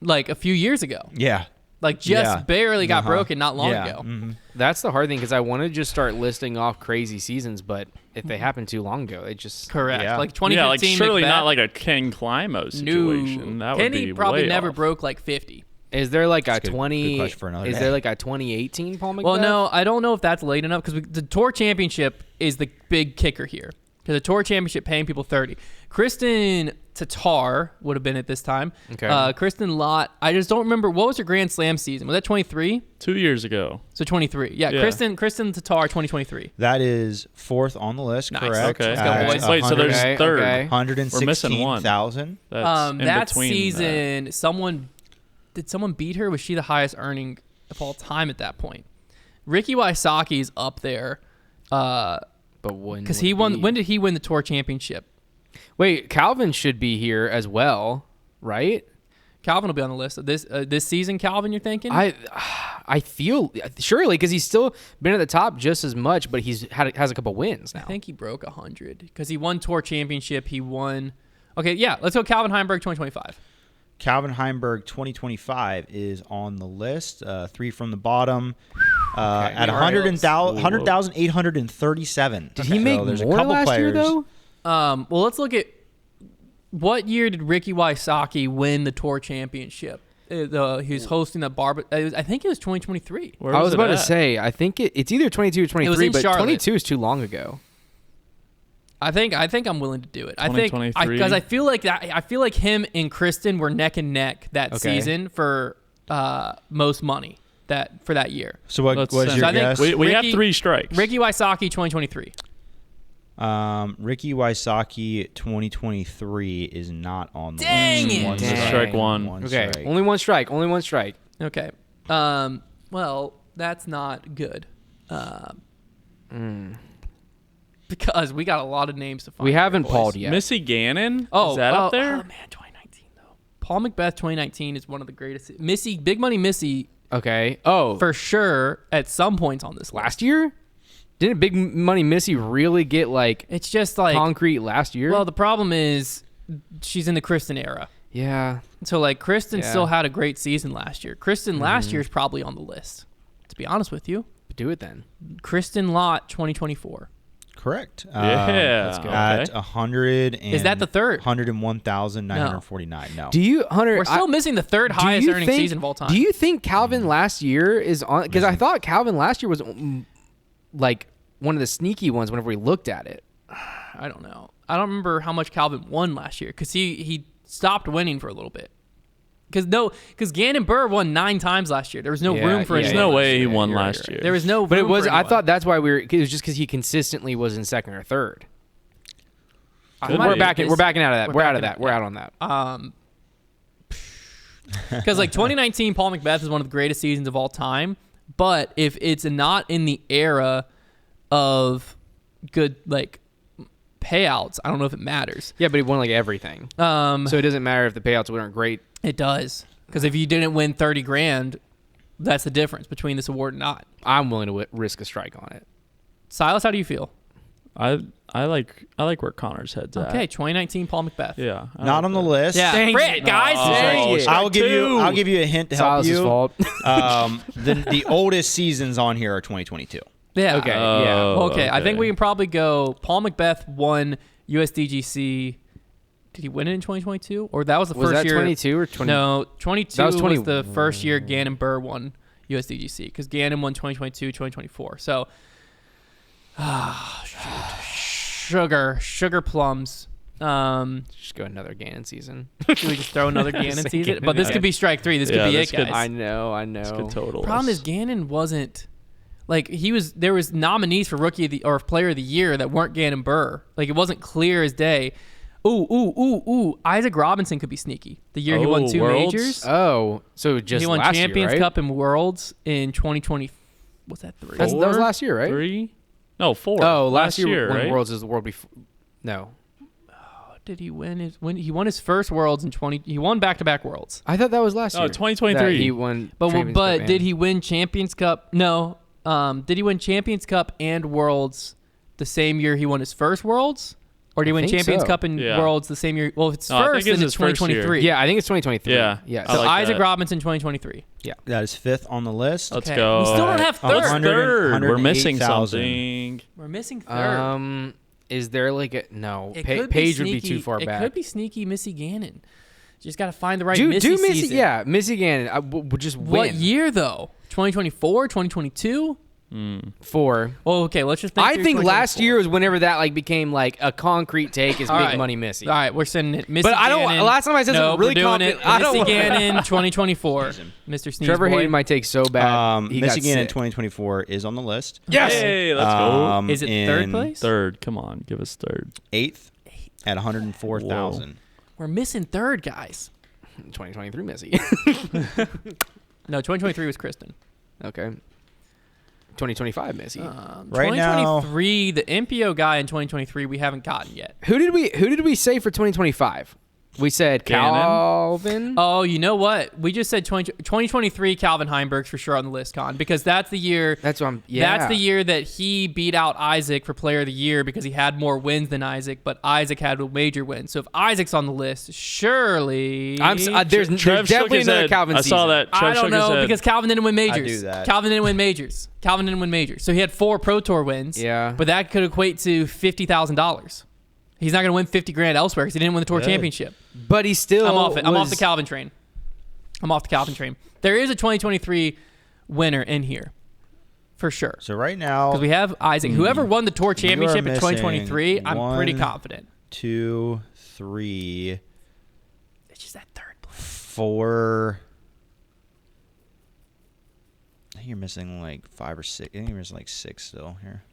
like a few years ago. Yeah. Like just Yeah. barely got Uh-huh. broken not long Yeah. ago. Mhm. That's the hard thing because I want to just start listing off crazy seasons, but if they happened too long ago, it just Correct. Yeah. Like Yeah, like 2015 surely McBeth, not like a Ken Climo situation. That would Kenny be probably way never off. broke like 50. Is there like a good 20? question for another Is day. there like a 2018 Paul McBeth? Well, no, I don't know if that's late enough because the Tour Championship is the big kicker here. Because the Tour Championship paying people 30. Kristen Tatar would have been at this time. Okay. Kristen Lott, I just don't remember. What was her Grand Slam season? Was that 23? 2 years ago. So 23. Yeah, Yeah. Kristen Tatar 2023. That is fourth on the list, Nice. correct? Okay. Let's go, At boys. Wait, so there's Okay, third. okay. We're missing one. 116,000. That's in That between season, did someone beat her? Was she the highest earning of all time at that point? Ricky Wysocki's up there. but when? Because would he it won. be? When did he win the Tour Championship? Wait, Calvin should be here as well, right? Calvin will be on the list. This season, Calvin, you're thinking? I feel surely because he's still been at the top just as much, but has a couple wins now. I think he broke 100 because he won Tour Championship. He won. Okay, yeah, let's go Calvin Heimberg 2025. Calvin Heimberg 2025 is on the list. 3 from the bottom. At all right. 100,837. Did he make there's a more couple last year players. though? Well, let's look at what year did Ricky Wysocki win the Tour Championship? He was hosting the I think it was 2023. Where I was it about to at? say I think it's either 22 or 23, in but Charlotte. 22 is too long ago. I think I'm willing to do it. I think 2023. because I feel like that. I feel like him and Kristen were neck and neck that Okay. season for most money for that year. So what Let's was send- your So I think guess? We have Ricky- 3 strikes. Ricky Wysocki 2023. Ricky Wysocki 2023 is not on the Dang list. it. One Dang. Strike one. Okay, strike. only one strike. Only one strike. Okay. Well, that's not good. Because we got a lot of names to find. We here, haven't boys. polled yet. Missy Gannon? Oh, is that up there? Oh man, 2019 though. Paul McBeth 2019 is one of the greatest. Missy, Big Money Missy, Okay. Oh, for sure at some points on this list. last year? Didn't Big Money Missy really get like It's just like concrete last year? well, the problem is she's in the Kristen era. yeah. So like Kristen Yeah. still had a great season last year. Kristen last year is probably on the list. To be honest with you, Do it then. Kristen Lott 2024. Correct. Yeah. let's go. At Okay. 100 and Is that the third? 101,949. No. Do you, Hunter? We're still missing the third highest earning think, season of all time. Do you think Calvin last year is on? Because I thought Calvin last year was like one of the sneaky ones whenever we looked at it. I don't know. I don't remember how much Calvin won last year because he stopped winning for a little bit. Because Ganon Burr won 9 times last year. There was no Yeah, room for yeah, There's anyone. no way he you're won right, last you're year. There was no. But it room was. for I anyone. thought that's why it was just because he consistently was in second or third. Could We're be. backing. We're backing out of that. We're We're out of backing that. out. We're out on that. Because like 2019, Paul McBeth is one of the greatest seasons of all time. But if it's not in the era of good like payouts, I don't know if it matters. Yeah, but he won like everything. So it doesn't matter if the payouts weren't great. It does. Because if you didn't win 30 grand, that's the difference between this award and not. I'm willing to risk a strike on it. Silas, how do you feel? I like where Connor's head's at. Okay, 2019 Paul McBeth. Yeah. I Not like on the that. list. Yeah, Dang Frick, it. guys. Dang it. I'll give you a hint to help Silas' you. fault. The oldest seasons on here are 2022. Yeah. Okay, yeah. Okay, I think okay. we can probably go. Paul McBeth won USDGC. Did he win it in 2022? Or that was the Was first that year? 22 or 20? No, 22 That was was the first year Ganon Burr won USDGC because Ganon won 2022, 2024. So, sugar plums. Just go another Ganon season. Should we just throw another Ganon Say season? Ganon But this again. could be strike 3. This Yeah, could be this it, could- guys. I know. It's good total. Problem is Ganon wasn't like there was nominees for rookie of the or player of the year that weren't Ganon Burr. Like it wasn't clear as day. Ooh. Isaac Robinson could be sneaky. The year he won 2 Worlds? majors. Oh, so just He won last Champions year, right? Cup and Worlds in 2020. What's that 3? That was last year, right? 3? No, 4. Oh, last year when right? Worlds is the world before. No, Did he win he won his first Worlds in 20? He won back-to-back Worlds. I thought that was last year. 2023. That he won. Champions But Cup did and- he win Champions Cup? No. Did he win Champions Cup and Worlds the same year he won his first Worlds? Or did he win think Champions so. Cup and Yeah. Worlds the same year? Well, if it's No, I think first, it's then it's his first year. 2023. Yeah, I think it's 2023. Yeah. Yes. I So like Isaac that. Robinson 2023. That is 5th on the list. Let's Okay. go. We still don't have third. What's third? We're missing 108,000. something. We're missing third. Is there like a no? It could be Paige would be sneaky- too far back. It could be sneaky Missy Gannon. Just got to find the right do Missy Missy? season. Yeah, Missy Gannon. Would just win. What year though? 2024, 2022? 4. Well, okay, let's just think I through think last 2024. year was whenever that like became like a concrete take is All Big right. Money Missy. All right, we're sending it. Missy But I don't- Gannon. last time I said no, something really we're doing confident. it. I don't Missy want- Gannon 2024. Mr. Sneeze Trevor Boy. hated my take so bad. He got Michigan in sick. 2024 is on the list. Yes. Hey, let's go. Is it third in place? Third. Come on. Give us third. 8th at 104,000. We're missing third, guys. 2023 Missy. No, 2023 was Kristen. Okay. 2025 Missy. Right now- 2023, the MPO guy in 2023 we haven't gotten yet. Who did we say for 2025? We said Ganon? Calvin. Oh, you know what? We just said 2023 Calvin Heimberg's for sure on the list, Con, because that's the year. That's what I'm. Yeah. That's the year that he beat out Isaac for Player of the Year because he had more wins than Isaac, but Isaac had a major win. So if Isaac's on the list, surely there's Trev shook definitely his another head. Calvin I season. saw that. Trev I don't shook his know head. because Calvin didn't win majors. I do that. Calvin didn't win majors. Calvin didn't win majors. So he had 4 Pro Tour wins. Yeah. But that could equate to $50,000. He's not going to win 50 grand elsewhere because he didn't win the tour championship. But he still. I'm off it. I'm off was- the Calvin train. There is a 2023 winner in here, for sure. So right now, Because we have Isaac. Whoever won the tour championship in missing 2023, I'm pretty 1, confident. 2, 3, It's just that third place. 4. I think you're missing like 5 or 6. I think you're missing like 6 still here.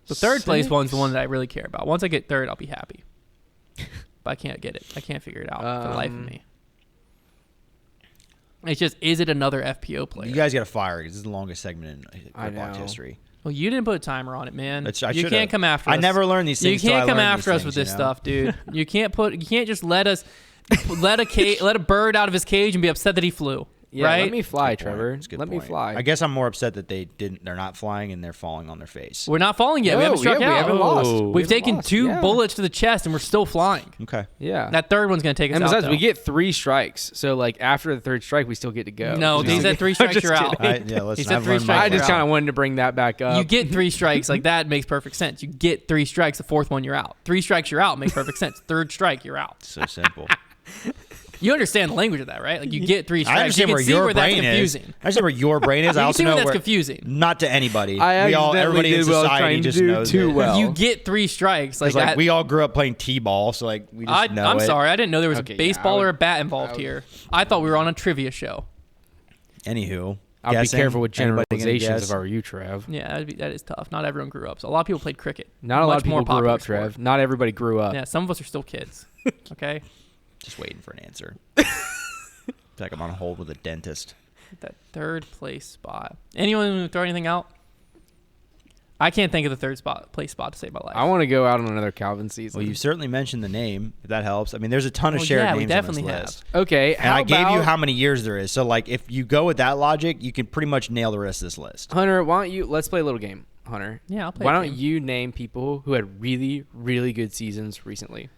The third place 6? one's the one that I really care about. Once I get third, I'll be happy. But I can't get it. I can't figure it out for the life of me. It's just, is it another FPO player? You guys got to fire because this is the longest segment in I Gripbox know. history. Well, you didn't put a timer on it, man. I You should've. can't come after us. I never learned these things You till I can't come learned after these us with things, this you know? stuff, dude. You can't just let a bird out of his cage and be upset that he flew. Yeah, right? let me fly, Good point. Trevor. That's a good Let me point. fly. I guess I'm more upset that they're not flying and they're falling on their face. We're not falling yet. We No, haven't struck yeah, out. we haven't lost. Oh. We We've haven't taken lost. 2 Yeah. bullets to the chest and we're still flying. Okay. Yeah. That third one's gonna take us And out. besides, though. we get 3 strikes. So like after the third strike, we still get to go. No, Just- he said 3 strikes, just you're out. kidding. Yeah, listen, He said I've 3 learned strikes, my I just you're kind out. of wanted to bring that back up. You get 3 strikes, like that makes perfect sense. You get 3 strikes, the 4th one you're out. 3 strikes, you're out, makes perfect sense. 3rd strike, you're out. So simple. You understand the language of that, right? Like you get 3 strikes. I understand you where can see your where that's brain is. confusing. I understand where your brain is. You I can also see where know that's where confusing. Not to anybody. I Everybody in did what I was society trying to just do knows too it. well. You get 3 strikes, like It's like that. we all grew up playing t-ball, so like we just know I'm it. sorry, I didn't know there was Okay, a yeah, baseball I would- or a bat involved here. I thought we were on a trivia show. Anywho, I'll guessing? be careful with Anybody gonna generalizations guess? if I were you, Trev. Yeah, that is tough. Not everyone grew up. So a lot of people played cricket. Not a lot Much of people more grew popular up, sport. Trev. Not everybody grew up. Yeah, some of us are still kids. Okay, Just waiting for an answer. It's like I'm on hold with a dentist. that 3rd place spot. Anyone throw anything out? I can't think of the 3rd place spot to save my life. I want to go out on another Calvin season. Well, you certainly mentioned the name, if that helps. I mean, there's a ton of Well, shared yeah, we names definitely on this have. list. Okay, And how I gave you about- how many years there is. So, like, if you go with that logic, you can pretty much nail the rest of this list. Hunter, why don't you let's play a little game. Hunter. Yeah, I'll play Why a don't game. you name people who had really, really good seasons recently?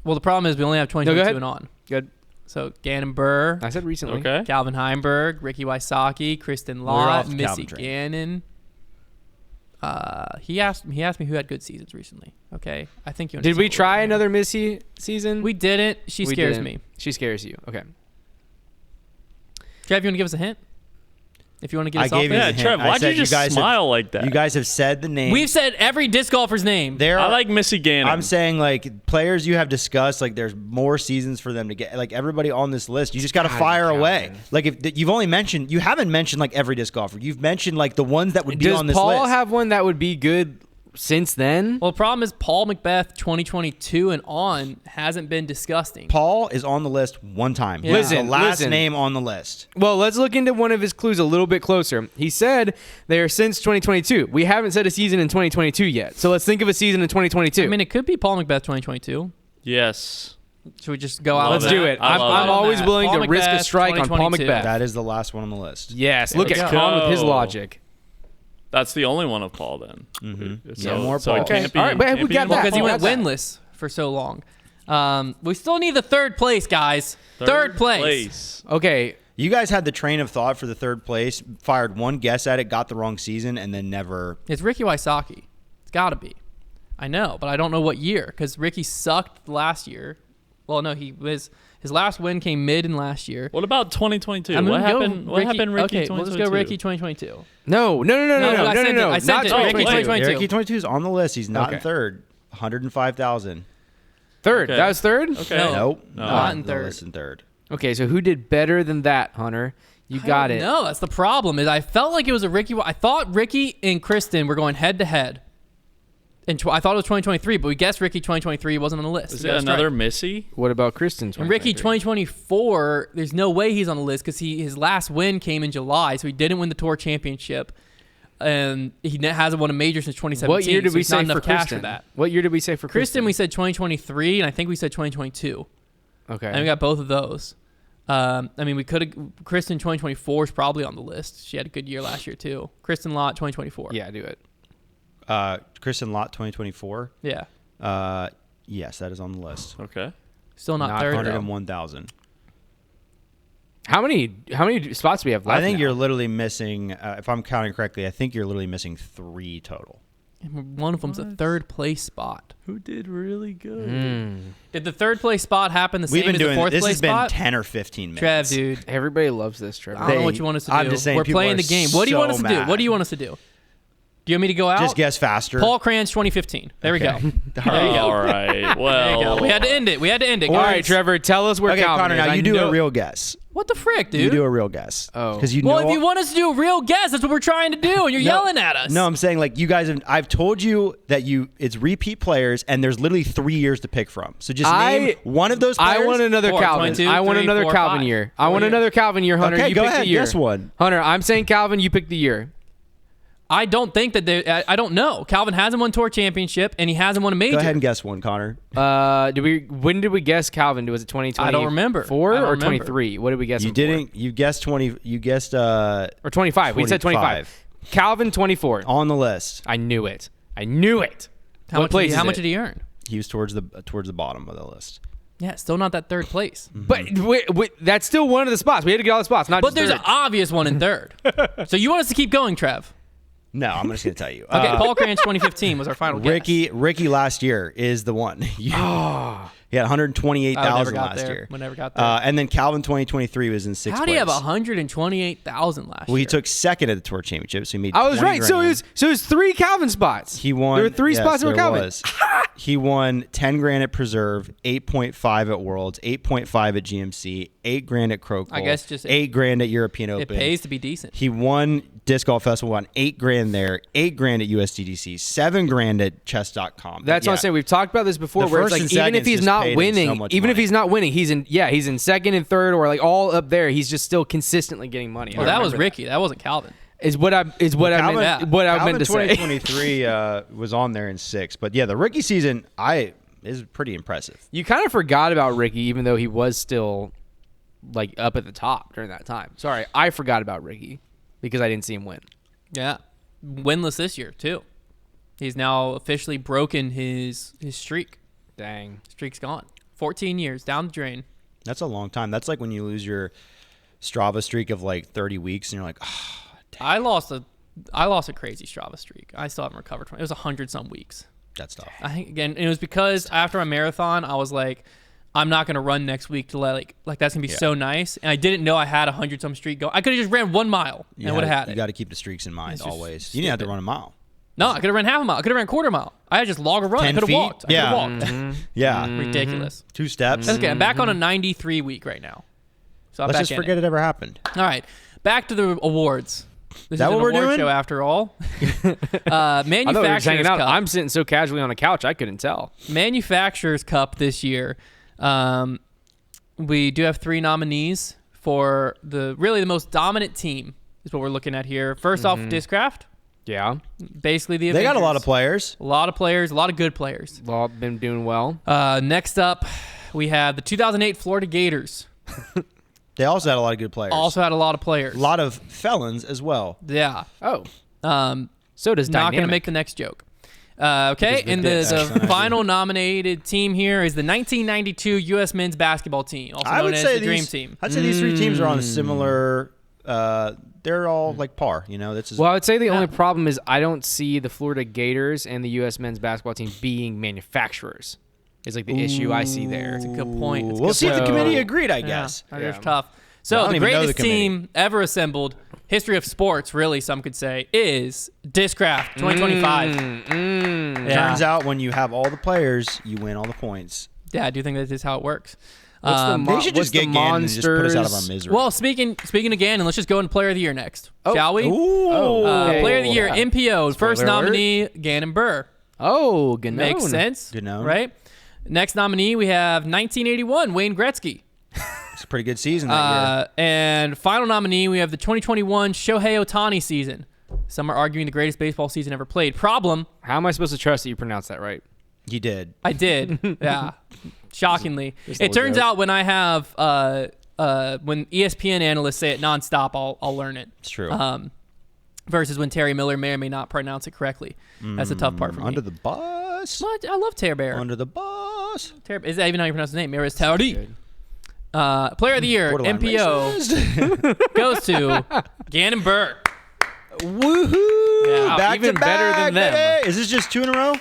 Well, the problem is we only have 2022 ahead. and on. Good. So Ganon Burr, I said recently. Okay. Calvin Heimberg, Ricky Wysocki, Kristen We're off Lott, the Missy Calvin train. Gannon. He asked me who had good seasons recently. Okay, I think you. Did we understand try what we're doing another Missy season? here. We didn't. She We scares didn't. me. She scares you. Okay. Trev, you want to give us a hint? If you want to get I us off gave you it? Yeah, the hint. Trev, I why'd said you just guys smile like that? You guys have said the name. We've said every disc golfer's name. There I are, like Missy Gannon. I'm saying like players you have discussed, like there's more seasons for them to get. Like everybody on this list, you just got to fire away. Like if you haven't mentioned like every disc golfer. You've mentioned like the ones that would be Does on this Paul list. have one that would be good since then? Well, the problem is Paul McBeth 2022 and on hasn't been disgusting. Paul is on the list one time. Yeah. He's the Listen, last listen. name on the list. Well, let's look into one of his clues a little bit closer. He said they're since 2022. We haven't said a season in 2022 yet. So let's think of a season in 2022. I mean, it could be Paul McBeth 2022. yes. Should we just go out? Love let's on do that? it. I I'm, love I'm it. always willing Paul to risk a McBeth, strike on Paul 2022. McBeth. That is the last one on the list. Yes, look we at go. Con with his Oh. logic. That's the only one of Paul then. Mm-hmm. So, Yeah, more so Paul. it can't Okay. be, All right, but can't we be got more that. Because he Paul, went that's that. winless for so long. We still need the third place, guys. Third place. Okay. You guys had the train of thought for the third place, fired one guess at it, got the wrong season, and then never. It's Ricky Wysocki. It's got to be. I know, but I don't know what year because Ricky sucked last year. Well, no, his last win came mid in last year. What about 2022? I'm What gonna go happened? What happened, Ricky? Okay, 2022? we'll just go Ricky 2022. No. I sent it. I Not sent it. Ricky 2022. 2022. Ricky 22 is on the list. He's not in Okay. third. 105,000. Third. Okay. That was third? Okay. No. Nope. Not in the third. list in third. Okay, so who did better than that, Hunter? You got it. No, that's the problem. Is I felt like it was a Ricky. I thought Ricky and Kristen were going head to head. And I thought it was 2023, but we guessed Ricky 2023. He wasn't on the list. Is We it got a another strike. Missy? What about Kristen? And Ricky 2023? 2024, there's no way he's on the list because his last win came in July, so he didn't win the tour championship, and he hasn't won a major since 2017. What year did so we it's not say enough for cash Kristen? for that? What year did we say for Kristen, we said 2023, and I think we said 2022. Okay. And we got both of those. I mean, we could have. Kristen 2024 is probably on the list. She had a good year last year too. Kristen Lott 2024. Yeah, do it. Kristen Lott 2024. Yeah. Yes, that is on the list. Okay. Still not Not third. though. 101,000. How many spots do we have left? I think now? you're literally missing, if I'm counting correctly, I think you're literally missing 3 total. And one of them's a third place spot. Who did really good? Did the third place spot happen the We've same been as the doing fourth this place has been spot? 10 or 15 minutes. Trev, dude. Everybody loves this, Trevor. I don't know what you want us to do. I'm just saying We're people playing are the game. What do you want us so to do? mad. What do you want us to do? Do you want me to go out? Just guess faster. Paul Cranch 2015. There we go. Okay. There you go. All right. There you Well, go. We had to end it. All right, Trevor, tell us where Okay, Calvin Connor, is. now I you do know- a real guess. What the frick, dude? You do a real guess. Oh. Because you well, know. if you want us to do a real guess, that's what we're trying to do, and you're yelling at us. No, I'm saying like you guys have. I've told you that it's repeat players, and there's literally 3 years to pick from. So just name one of those players. I want another 4, Calvin. 22, I want 3, another 4, Calvin 5. year. I 4 want years. another Calvin year, Hunter. Okay, you go pick ahead. the year. Guess one. Hunter, I'm saying Calvin. You pick the year. I don't think that I don't know. Calvin hasn't won tour championship, and he hasn't won a major. Go ahead and guess one, Connor. When did we guess Calvin? Was it 2020? I don't remember. 4 I don't or remember. 23? What did we guess? You him didn't. You guessed 20. You guessed for? Or 25. We said 25. Calvin 24. on the list. I knew it. I knew it. How What much? place How is much it? did he earn? He was towards the bottom of the list. Yeah, still not that third place. But that's still one of the spots. We had to get all the spots. Not But just there's third. an obvious one in third. So you want us to keep going, Trev? No, I'm just gonna tell you. Okay, Paul Cranch 2015 was our final guess. Ricky last year is the one. He had 128,000 last year. We never got there. And then Calvin 2023 was in 6th place. How do you have 128,000 last Well, year? he took second at the tour championship, so he made. I was 20 right. So grand. it was 3 Calvin spots. He won. There were 3 yes, spots that were there Calvin. was. He won 10 grand at Preserve, 8.5 at Worlds, 8.5 at GMC, 8 grand at Crow. I guess just 8 grand at European it Open. pays to be decent. He won Disc Golf Festival, won 8 grand there, 8 grand at USDGC, 7 grand at Chess.com. That's what I'm saying. We've talked about this before. The Where it's first like and even if seconds he's just not paid him so winning, much even if money. he's not winning, he's in second and third or like all up there. He's just still consistently getting money. Well, I that was remember Ricky. That wasn't Calvin. Is what I meant to say. 2023 was on there in 6, but yeah, the rookie season is pretty impressive. You kind of forgot about Ricky, even though he was still like up at the top during that time. Sorry, I forgot about Ricky because I didn't see him win. Yeah. winless this year too. He's now officially broken his streak. Dang. Streak's gone. 14 years down the drain. That's a long time. That's like when you lose your Strava streak of like 30 weeks, and you're like, oh, dang. I lost a crazy Strava streak. I still haven't recovered from it. It was 100-some weeks. That's tough. I think again, it was because after a marathon, I was like, I'm not gonna run next week to like that's gonna be so nice. And I didn't know I had 100-some streak going. I could have just ran 1 mile and would have had it. You got to keep the streaks in mind It's just always. You didn't have to run a mile. No, I could have ran half a mile. I could have ran quarter mile. I had just log a run. I 10 could have feet? walked. I could Yeah. have walked. Yeah. Ridiculous. 2 steps. That's okay. I'm back on a 93 week right now. So I'm Let's back just in forget it ever happened. All right, back to the awards. This That is an what we're award doing? show after all. I thought we were just Manufacturers hanging out. Cup. I'm sitting so casually on the couch, I couldn't tell. Manufacturers Cup this year. We do have 3 nominees for the most dominant team is what we're looking at here. First off, Discraft. Yeah. Basically the They got a Avengers. lot of players. A lot of players, a lot of good players. Well, been doing well. Next up, we have the 2008 Florida Gators. They also had a lot of good players. Also had a lot of players. a lot of felons as well. Yeah. Oh. Um, So does not going to Dynamic. make the next joke. Okay, and the final nominated team here is the 1992 U.S. men's basketball team, also known as the Dream Team. I'd say these 3 teams are on a similar. They're all like par. You know, that's just, Well, I would say the only problem is I don't see the Florida Gators and the U.S. men's basketball team being manufacturers. Is like the issue I see there. That's a good point. It's a we'll good see if the point. committee agreed. I guess. Yeah, that is Yeah. tough. I So don't the even know the greatest committee. team ever assembled, history of sports, really, some could say, is Discraft 2025. Yeah. Turns out when you have all the players, you win all the points. Yeah, I do think that is how it works. What's the They should what's just get the Ganon and just put us out of our Monsters? misery. Well, speaking again, and let's just go into Player of the Year next, shall we? Ooh. okay. Player of the Year, Yeah. MPO, first Spoiler alert. nominee, Ganon Burr. Oh, Ganon. Makes sense, Ganon. right? Next nominee, we have 1981, Wayne Gretzky. It's a pretty good season that year. And final nominee, we have the 2021 Shohei Ohtani season. Some are arguing the greatest baseball season ever played. Problem, How am I supposed to trust that you pronounced that right? He did. I did. Yeah. Shockingly. Just a It little turns joke. out when I have when ESPN analysts say it nonstop, I'll learn it. It's true. Versus when Terry Miller may or may not pronounce it correctly. That's the tough part for me. Under the bus. What? I love Terry Bear. Under the bus. Is that even how you pronounce his name? Maris Terry. Player of the Year, Borderline MPO, racist. goes to Ganon Burr. Woohoo! Yeah, back even to better back, than them. baby. Is this just 2 in a row?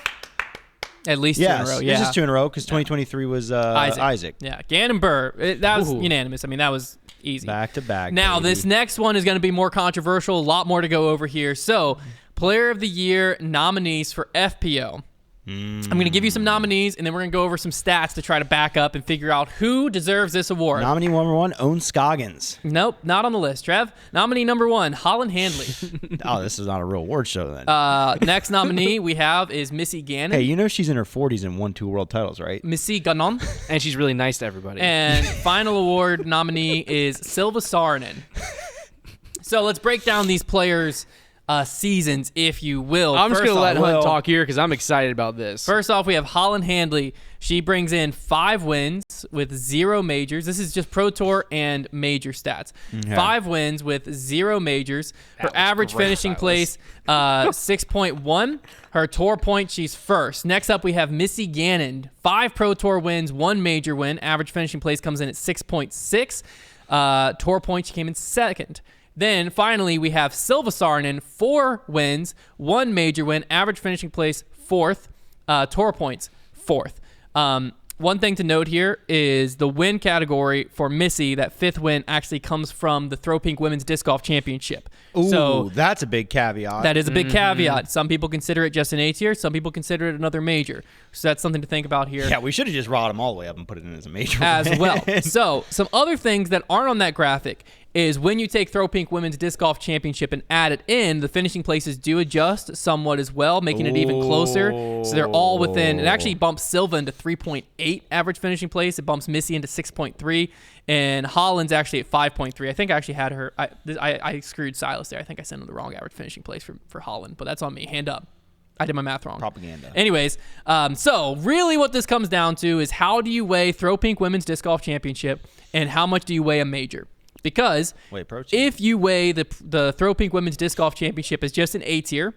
At least Yes. 2 in a row. Yeah. This is 2 in a row because 2023 was Isaac. Yeah, Ganon Burr. That was Ooh. unanimous. I mean, that was easy. Back to back. Now, baby. this next one is going to be more controversial. A lot more to go over here. So, Player of the Year nominees for FPO. I'm going to give you some nominees, and then we're going to go over some stats to try to back up and figure out who deserves this award. Nominee number 1, Owen Scoggins. Nope, not on the list, Trev. Nominee number 1, Holland Handley. Oh, this is not a real award show then. Next nominee we have is Missy Gannon. Hey, you know she's in her 40s and won 2 world titles, right? Missy Ganon. And she's really nice to everybody. And final award nominee is Silva Saarinen. So let's break down these players' seasons, if you will. I'm just First going to let off- Hunt talk here because I'm excited about this. First off, we have Holland Handley. She brings in 5 wins with 0 majors. This is just Pro Tour and major stats. 5 wins with 0 majors. Her average great, finishing Silas. place, 6.1. Her tour point, she's first. Next up, we have Missy Gannon. 5 Pro Tour wins, 1 major win. Average finishing place comes in at 6.6. Tour point, she came in second. Then finally, we have Silva Saarinen, 4 wins, 1 major win, average finishing place 4th, tour points 4th. One thing to note here is the win category for Missy, that 5th win actually comes from the Throw Pink Women's Disc Golf Championship. Ooh, So that's a big caveat. that is a big caveat. Some people consider it just an A tier. Some people consider it another major. So that's something to think about here. Yeah, we should have just brought them all the way up and put it in as a major As win. well. So some other things that aren't on that graphic is when you take Throw Pink Women's Disc Golf Championship and add it in, the finishing places do adjust somewhat as well, making it even closer. So they're all within. It actually bumps Silva into 3.8 average finishing place. It bumps Missy into 6.3. And Holland's actually at 5.3. I think I actually had her. I screwed Silas there. I think I sent him the wrong average finishing place for Holland, but that's on me. Hand up. I did my math wrong. Propaganda. Anyways, so really what this comes down to is how do you weigh Throw Pink Women's Disc Golf Championship and how much do you weigh a major? because Wait, pro team. if you weigh the Throw Pink Women's Disc Golf Championship as just an A tier,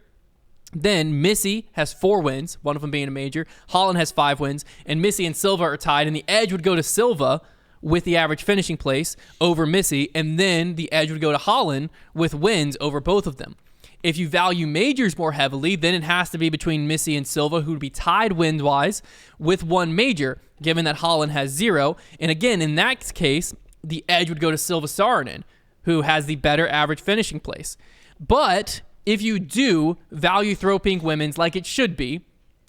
then Missy has 4 wins, one of them being a major. Holland has 5 wins, and Missy and Silva are tied, and the edge would go to Silva with the average finishing place over Missy, and then the edge would go to Holland with wins over both of them. If you value majors more heavily, then it has to be between Missy and Silva, who would be tied win-wise with 1 major, given that Holland has 0. And again, in that case, the edge would go to Silva Saarinen, who has the better average finishing place. But if you do value Throw Pink Women's like it should be,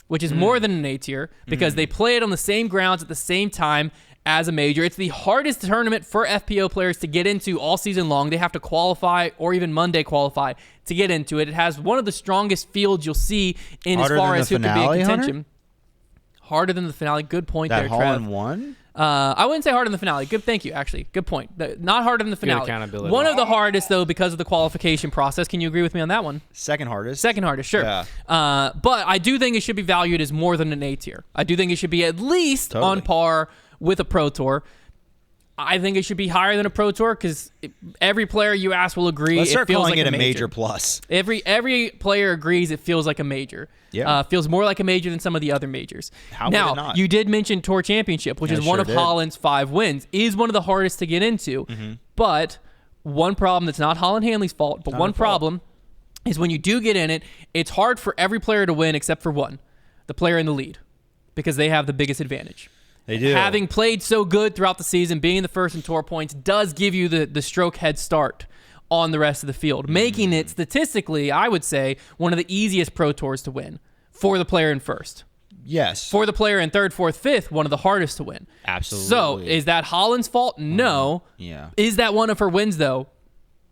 which is more than an A tier, because they play it on the same grounds at the same time as a major. It's the hardest tournament for FPO players to get into all season long. They have to qualify or even Monday qualify to get into it. It has one of the strongest fields you'll see in Harder as far than as the who could be in finale, contention. Hunter? Harder than the finale. Good point That there, Holland Trev. won? I wouldn't say harder than the finale. Good, thank you, actually. Good point. Not harder than the finale. accountability. One of the hardest, though, because of the qualification process. Can you agree with me on that one? Second hardest. Second hardest, sure. Yeah. But I do think it should be valued as more than an A tier. I do think it should be at least Totally. on par with a Pro Tour. I think it should be higher than a Pro Tour because every player you ask will agree. Let's start it feels calling like it a a major plus. Every player agrees it feels like a major. Yeah. Feels more like a major than some of the other majors. How would now, it not? you did mention Tour Championship, which Yeah, is one sure of did. Holland's 5 wins. Is one of the hardest to get into. Mm-hmm. But one problem that's not Holland Hanley's fault, but one problem is when you do get in it, it's hard for every player to win except for one, the player in the lead, because they have the biggest advantage. They do. Having played so good throughout the season, being the first in tour points does give you the stroke head start on the rest of the field, making it statistically, I would say, one of the easiest Pro Tours to win for the player in first. Yes. For the player in third, fourth, fifth, one of the hardest to win. Absolutely. So is that Holland's fault? No. Yeah. Is that one of her wins, though?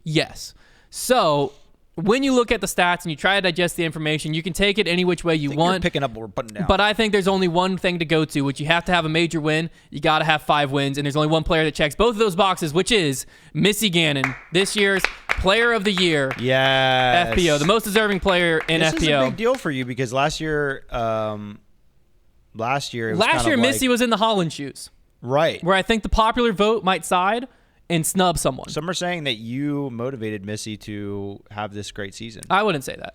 Yes. So when you look at the stats and you try to digest the information, you can take it any which way you You're want. picking up what we're putting down. But I think there's only one thing to go to, which you have to have a major win. You got to have 5 wins, and there's only one player that checks both of those boxes, which is Missy Gannon, this year's Player of the Year. yes. FPO, the most deserving player in this FPO. is a big deal for you because last year it was kind of Missy like, was in the Holland shoes, right. where I think the popular vote might side and snub someone. Some are saying that you motivated Missy to have this great season. I wouldn't say that.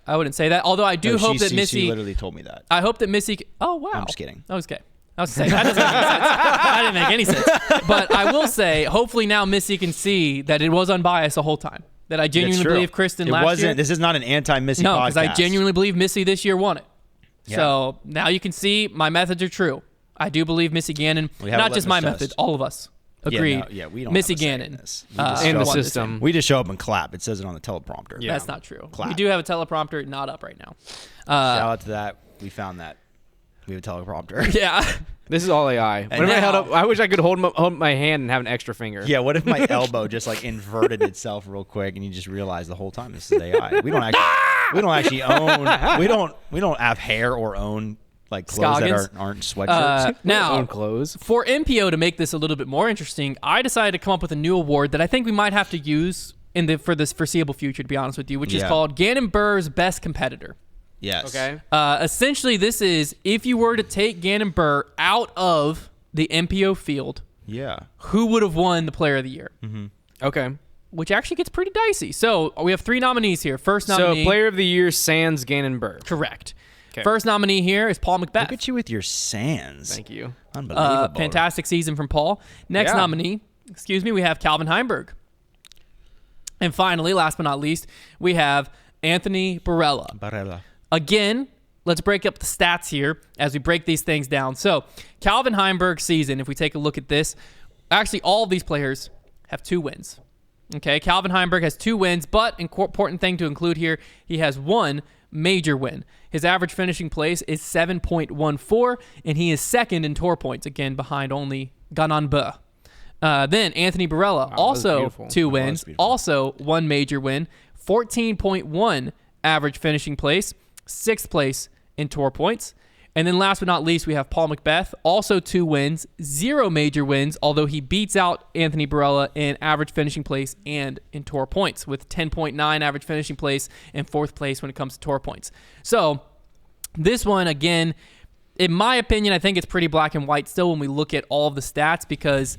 Although I do No, hope that she Missy. literally told me that. I hope that Missy. Oh wow! I'm just kidding. Okay. I was saying that doesn't make any sense. That didn't make any sense. But I will say, hopefully now Missy can see that it was unbiased the whole time. That I It's genuinely true. believe Kristen It last wasn't. year. This is not an anti-Missy No, podcast. because I genuinely believe Missy this year won it. Yeah. So now you can see my methods are true. I do believe Missy Gannon. We have a Not just my litmus method, test. all of us Yeah, agree. no, yeah, we don't Missy have a say in Gannon. this. We just In the won this system. thing. We just show up and clap. It says it on the teleprompter. Yeah. That's not true. Clap. We do have a teleprompter not up right now. Shout out to that. We found that. We have a teleprompter. Yeah. This is all AI. What if I now- held up? I wish I could hold my hand and have an extra finger. Yeah, what if my elbow just like inverted itself real quick and you just realize the whole time this is AI? We don't actually own we don't have hair or own like clothes Scoggins. that aren't sweatshirts. Now, Own clothes. for MPO to make this a little bit more interesting, I decided to come up with a new award that I think we might have to use for this foreseeable future, to be honest with you, which is Yeah. called Ganon Burr's Best Competitor. Yes. Okay. Essentially, this is if you were to take Ganon Burr out of the MPO field, Yeah. who would have won the Player of the Year? Okay. Which actually gets pretty dicey. So we have 3 nominees here. First So nominee. Player of the Year, sans Ganon Burr. Correct. Okay. First nominee here is Paul McBeth. Look at you with your sands. Thank you. Unbelievable. Fantastic season from Paul. Next Yeah. nominee, we have Calvin Heimberg. And finally, last but not least, we have Anthony Barella. Barella. Again, let's break up the stats here as we break these things down. So, Calvin Heimberg's season, if we take a look at this, actually all of these players have 2 wins. Okay, Calvin Heimberg has 2 wins, but important thing to include here, he has 1 major win. His average finishing place is 7.14, and he is second in tour points, again behind only Ganon Burr. Then Anthony Barella, was also beautiful. 2 That was wins, beautiful. also 1 major win, 14.1 average finishing place, 6th place in tour points. And then last but not least, we have Paul McBeth, also 2 wins, 0 major wins, although he beats out Anthony Barella in average finishing place and in tour points with 10.9 average finishing place and 4th place when it comes to tour points. So this one, again, in my opinion, I think it's pretty black and white still when we look at all of the stats because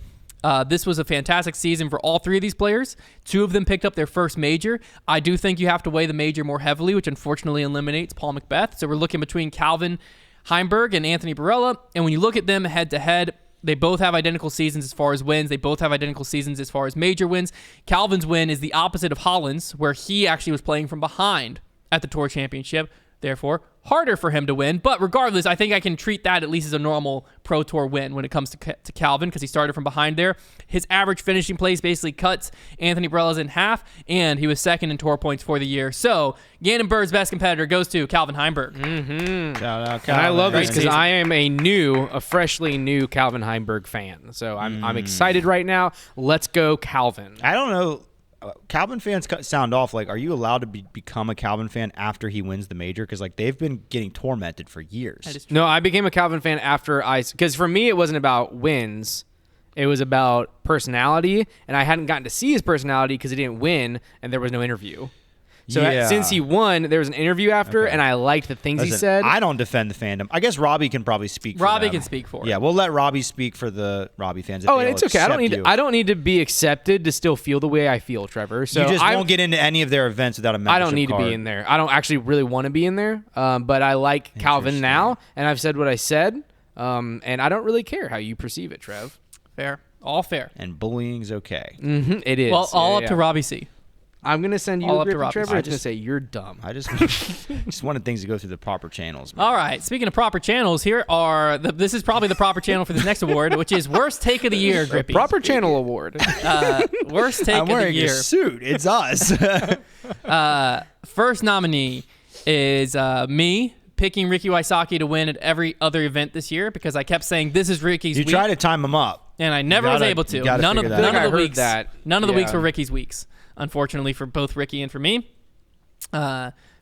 This was a fantastic season for all three of these players. Two of them picked up their first major. I do think you have to weigh the major more heavily, which unfortunately eliminates Paul McBeth. So we're looking between Calvin Heimberg and Anthony Barella. And when you look at them head-to-head, they both have identical seasons as far as wins. They both have identical seasons as far as major wins. Calvin's win is the opposite of Holland's, where he actually was playing from behind at the Tour Championship. Therefore, harder for him to win. But regardless, I think I can treat that at least as a normal Pro Tour win when it comes to Calvin, because he started from behind there. His average finishing place basically cuts Anthony Barella's in half, and he was second in Tour points for the year. So, Ganon Burr's best competitor goes to Calvin Heimberg. Shout out, And I love this Great because season. I am a freshly new Calvin Heimberg fan. So I'm excited right now. Let's go, Calvin. I don't know. Calvin fans sound off. Like, are you allowed to become a Calvin fan after he wins the major? Because like they've been getting tormented for years. That is true. No, I became a Calvin fan after because for me it wasn't about wins. It was about personality, and I hadn't gotten to see his personality because he didn't win, and there was no interview. So Yeah. since he won, there was an interview after, and I liked the things he Listen, said. I don't defend the fandom. I guess Robbie can probably speak. Robbie for them. can speak for it. Yeah, we'll let Robbie speak for the Robbie fans. If Oh, they'll and it's okay. I don't accept need. you. I don't need to be accepted to still feel the way I feel, Trevor. So You just I won't get into any of their events without a membership I don't need card. to be in there. I don't actually really want to be in there. But I like Calvin now, and I've said what I said. And I don't really care how you perceive it, Trev. Fair. All fair. And bullying's okay. Mm-hmm, it is. Well, all Yeah, up to yeah. Robbie C. I'm gonna send you all a up to grip, Robbie. Trevor. I It's gonna say you're dumb. I just wanted things to go through the proper channels. Man. All right. Speaking of proper channels, here are this is probably the proper channel for this next award, which is Worst Take of the Year, Grippies. Proper channel award. Worst Take I'm of the wearing Year. a suit. It's us. First nominee is me picking Ricky Wysocki to win at every other event this year because I kept saying this is Ricky's you week, try to time them up. and I never was gotta- able to. you gotta None of figure that none out. of the I heard weeks. that. None of the weeks Yeah. were Ricky's weeks, unfortunately for both Ricky and for me.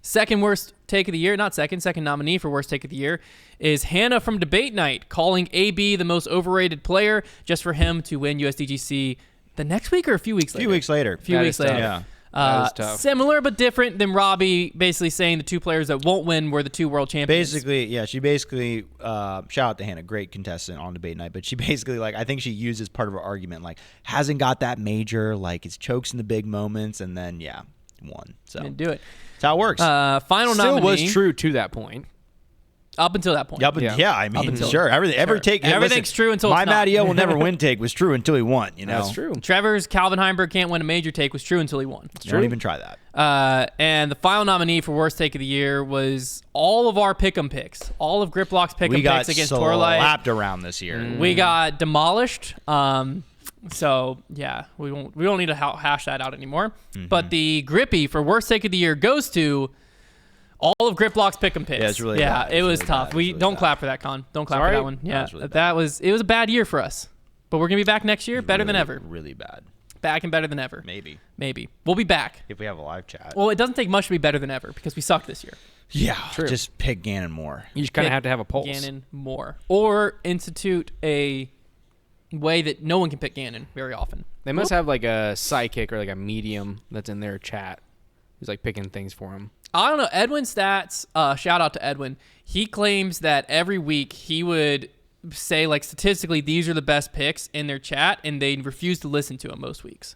Second worst take of the year, not second nominee for worst take of the year is Hannah from Debate Night calling AB the most overrated player just for him to win USDGC the next week or a few weeks later. A few weeks later. A few That weeks is tough. later. Yeah. That is tough. Similar but different than Robbie basically saying the two players that won't win were the two world champions. Basically, yeah, she basically, shout out to Hannah, great contestant on Debate Night, but she basically, like, I think she uses part of her argument, like, hasn't got that major, like, it's chokes in the big moments, and then, yeah, won. So Didn't do it. that's how it works. Final Still nominee. was true to that point. Up until that point. yeah, but yeah. yeah, I mean, until- sure, every sure. take. Everything's listen, true until my it's not. Matty O will never win take was true until he won, you know? That's true. Trevor's Calvin Heimberg can't win a major take was true until he won. Don't even try that. And the final nominee for worst take of the year was all of our pick'em picks. All of Griplock's pick'em We got picks against Tour Life. slapped around this year. We got demolished. So yeah, we don't need to hash that out anymore. Mm-hmm. But the Grippy for worst take of the year goes to all of Griplock's pick'em picks. Yeah, it's really yeah, bad. it It's was really tough. bad. We It's really don't bad. clap for that, Con. Don't clap Sorry? for that one. Yeah, was really bad. it was a bad year for us. But we're gonna be back next year, better than ever. Really bad. Back and better than ever. Maybe. Maybe we'll be back. If we have a live chat. Well, it doesn't take much to be better than ever because we sucked this year. yeah, just pick Ganon more. You just kind of Pick have to have a pulse. Ganon more, or institute a way that no one can pick Ganon very often. They must have like a sidekick or like a medium that's in their chat who's like picking things for him. I don't know. Edwin Stats, shout out to Edwin. He claims that every week he would say, like, statistically, these are the best picks in their chat, and they refuse to listen to him most weeks.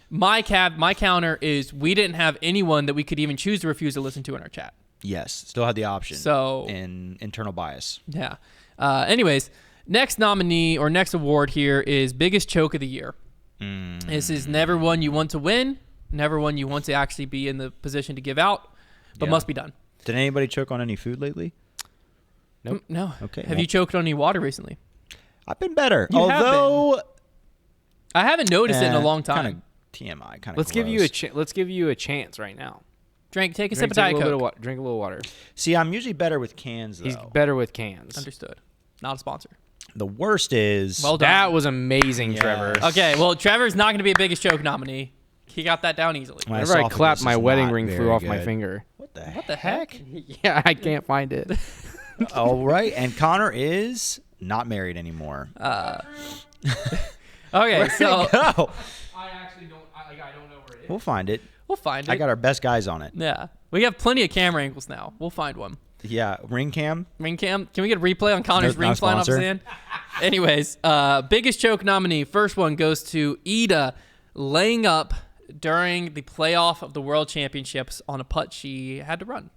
My counter is we didn't have anyone that we could even choose to refuse to listen to in our chat. Yes, still had the option. So- in internal bias. Yeah. Anyways, next nominee or next award here is biggest choke of the year. This is never one you want to win, never one you want to actually be in the position to give out, but Yeah. must be done. Did anybody choke on any food lately? No. Okay, Have well- you choked on any water recently? I've been better. You have Although I haven't noticed it in a long time. Kind of TMI. Kind of. Let's give you a chance right now. Take a sip Drink of a Diet little bit of Coke. drink a little water. See, I'm usually better with cans though. He's better with cans. Understood. Not a sponsor. The worst is Well done. That was amazing, Yes. Trevor. Okay, well, Trevor's not going to be a biggest choke nominee. He got that down easily. my Whenever I esophagus clapped, my is wedding not ring flew very off my good. finger. What the What the heck? Yeah, I can't find it. All right, and Konner is not married anymore. Okay, so Oh, I actually don't. I don't know where it is. we'll find it. We'll find it. I got our best guys on it. Yeah, we have plenty of camera angles now. We'll find one. Yeah, ring cam. Ring cam. Can we get a replay on Connor's No- ring not flying off his sponsor. hand? Anyways, biggest choke nominee. First one goes to Ida laying up during the playoff of the World Championships on a putt she had to run.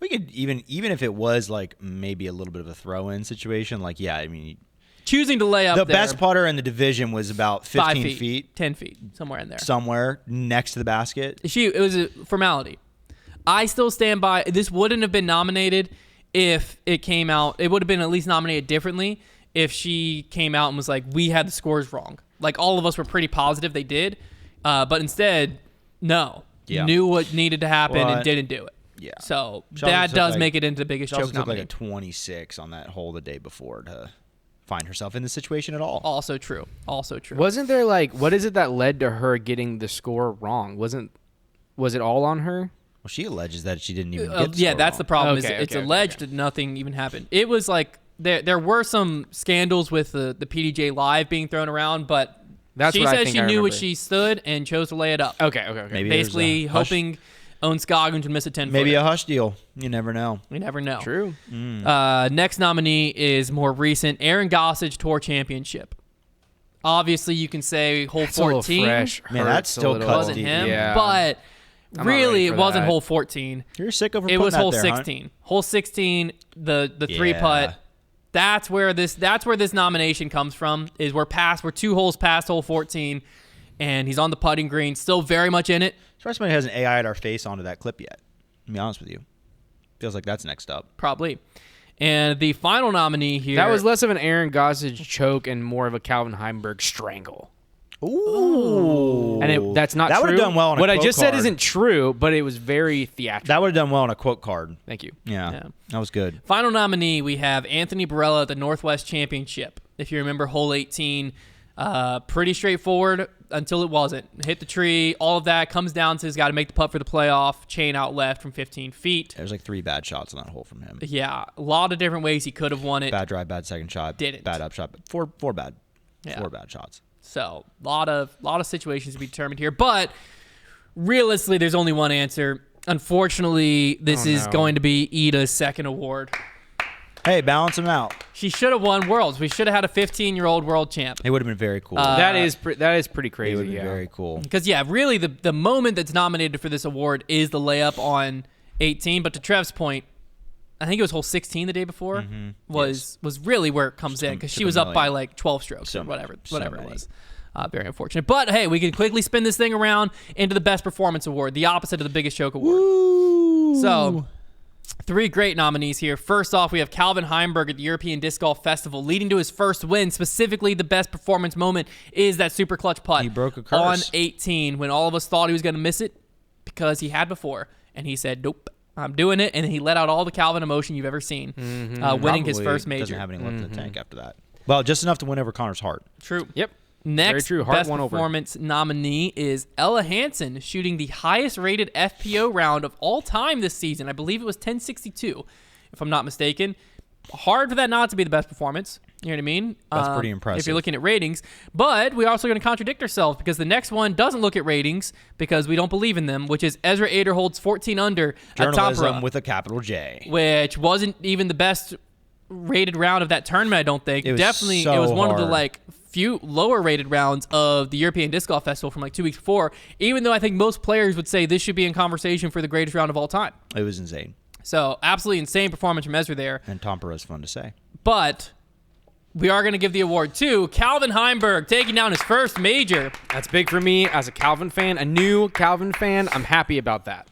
We could even if it was like maybe a little bit of a throw-in situation. Like, yeah, I mean, Choosing to lay up the there, best putter in the division was about 5 15 feet 10 feet, somewhere in there. somewhere next to the basket. It was a formality. I still stand by. This wouldn't have been nominated if it came out. It would have been at least nominated differently if she came out and was like, we had the scores wrong. Like, all of us were pretty positive they did. But instead, no. Yeah. Knew what needed to happen Well, and didn't do it. Yeah. So She also that took, does like- make it into the biggest She also choke took like nominee. a 26 on that hole the day before to find herself in this situation at all. Also true. Wasn't there like what is it that led to her getting the score wrong? Was it all on her? Well, she alleges that she didn't even get the Yeah, score that's the wrong. problem. Okay, It's okay, alleged okay. that nothing even happened. It was like there were some scandals with the PDJ Live being thrown around, but That's she what I said think she I knew what remember. she stood and chose to lay it up. Okay. Maybe there's Basically a hush- hoping Owen Scoggins would miss a 10 Maybe a hush deal. You never know. We never know. True. Next nominee is more recent, Aaron Gossage Tour Championship. Obviously, you can say hole It's a little 14 fresh. Man, Hurts that's a still little. cut wasn't deep. him, Yeah. but not really ready it for wasn't that. hole 14. You're sick of her It putting was that hole there, 16. Hole 16, the three Yeah. putt. That's where this nomination comes from. Is we're 2 holes past hole 14, and he's on the putting green, still very much in it. Sorry somebody hasn't AI'd our face onto that clip yet. To be honest with you. Feels like that's next up. Probably. And the final nominee here. That was less of an Aaron Gossage choke and more of a Calvin Heimberg strangle. Ooh. And that's not That true. would've done well on a What I quote just said card. isn't true, but it was very theatrical. That would have done well on a quote card. Thank you. Yeah. That was good. Final nominee, we have Anthony Barella at the Northwest Championship. If you remember hole 18, pretty straightforward until it wasn't. Hit the tree, all of that comes down to he's got to make the putt for the playoff, chain out left from 15 feet. There's like 3 bad shots on that hole from him. Yeah, a lot of different ways he could have won it. Bad drive, bad second shot, Didn't. bad up shot, but four bad. Yeah. 4 bad shots. So, a lot of situations to be determined here. But realistically, there's only one answer. Unfortunately, this is no. going to be Ida's second award. Hey, balance him out. She should have won Worlds. We should have had a 15-year-old world champ. It would have been very cool. that is pretty it crazy. would have been Yeah. very cool. Because, yeah, really the moment that's nominated for this award is the layup on 18. But to Trev's point, I think it was hole 16 the day before, was really where it comes in because she took a was up by million. like 12 strokes So or whatever it many. was. Very unfortunate. But, hey, we can quickly spin this thing around into the Best Performance Award, the opposite of the Biggest Choke Award. So, 3 great nominees here. First off, we have Calvin Heimberg at the European Disc Golf Festival, leading to his first win. Specifically, the best performance moment is that super clutch putt He broke a curse. on 18 when all of us thought he was going to miss it because he had before. And he said, nope, I'm doing it. And he let out all the Calvin emotion you've ever seen, winning his Probably first doesn't major. have any left in the tank after that. Well, just enough to win over Connor's heart. True. Yep. Next Very true. Hart best won over. performance nominee is Ella Hansen, shooting the highest rated FPO round of all time this season. I believe it was 1062, if I'm not mistaken. Hard for that not to be the best performance. You know what I mean? That's pretty If impressive. you're looking at ratings. But we're also going to contradict ourselves because the next one doesn't look at ratings because we don't believe in them, which is Ezra Aderholt's 14 under at Journalism Tampere, with a capital J. which wasn't even the best rated round of that tournament, I don't think. It was Definitely, so it was one of the hard. few lower rated rounds of the European Disc Golf Festival from 2 weeks before, even though I think most players would say this should be in conversation for the greatest round of all time. It was insane. So absolutely insane performance from Ezra there. And Tampere is fun to say. But we are going to give the award to Calvin Heimberg, taking down his first major. That's big for me as a Calvin fan, a new Calvin fan. I'm happy about that.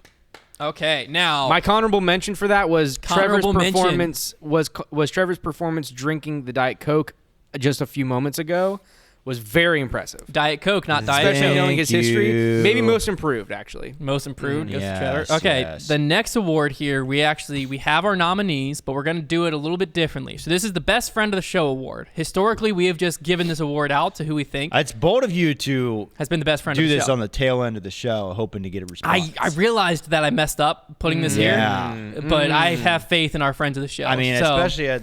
Okay, now My honorable mention for that was Trevor's Honorable mention. performance was Trevor's performance drinking the Diet Coke just a few moments ago was very impressive. Diet Coke, not Diet Especially Coke. knowing his history. you. Maybe most improved, actually. Most improved goes to yes, Trevor. Okay, yes. the next award here, we have our nominees, but we're going to do it a little bit differently. So this is the Best Friend of the Show award. Historically, we have just given this award out to who we think It's bold of you to has been the best friend do of the this show. on the tail end of the show, hoping to get a response. I realized that I messed up putting this Yeah. here, but I have faith in our friends of the show. I mean, So, especially at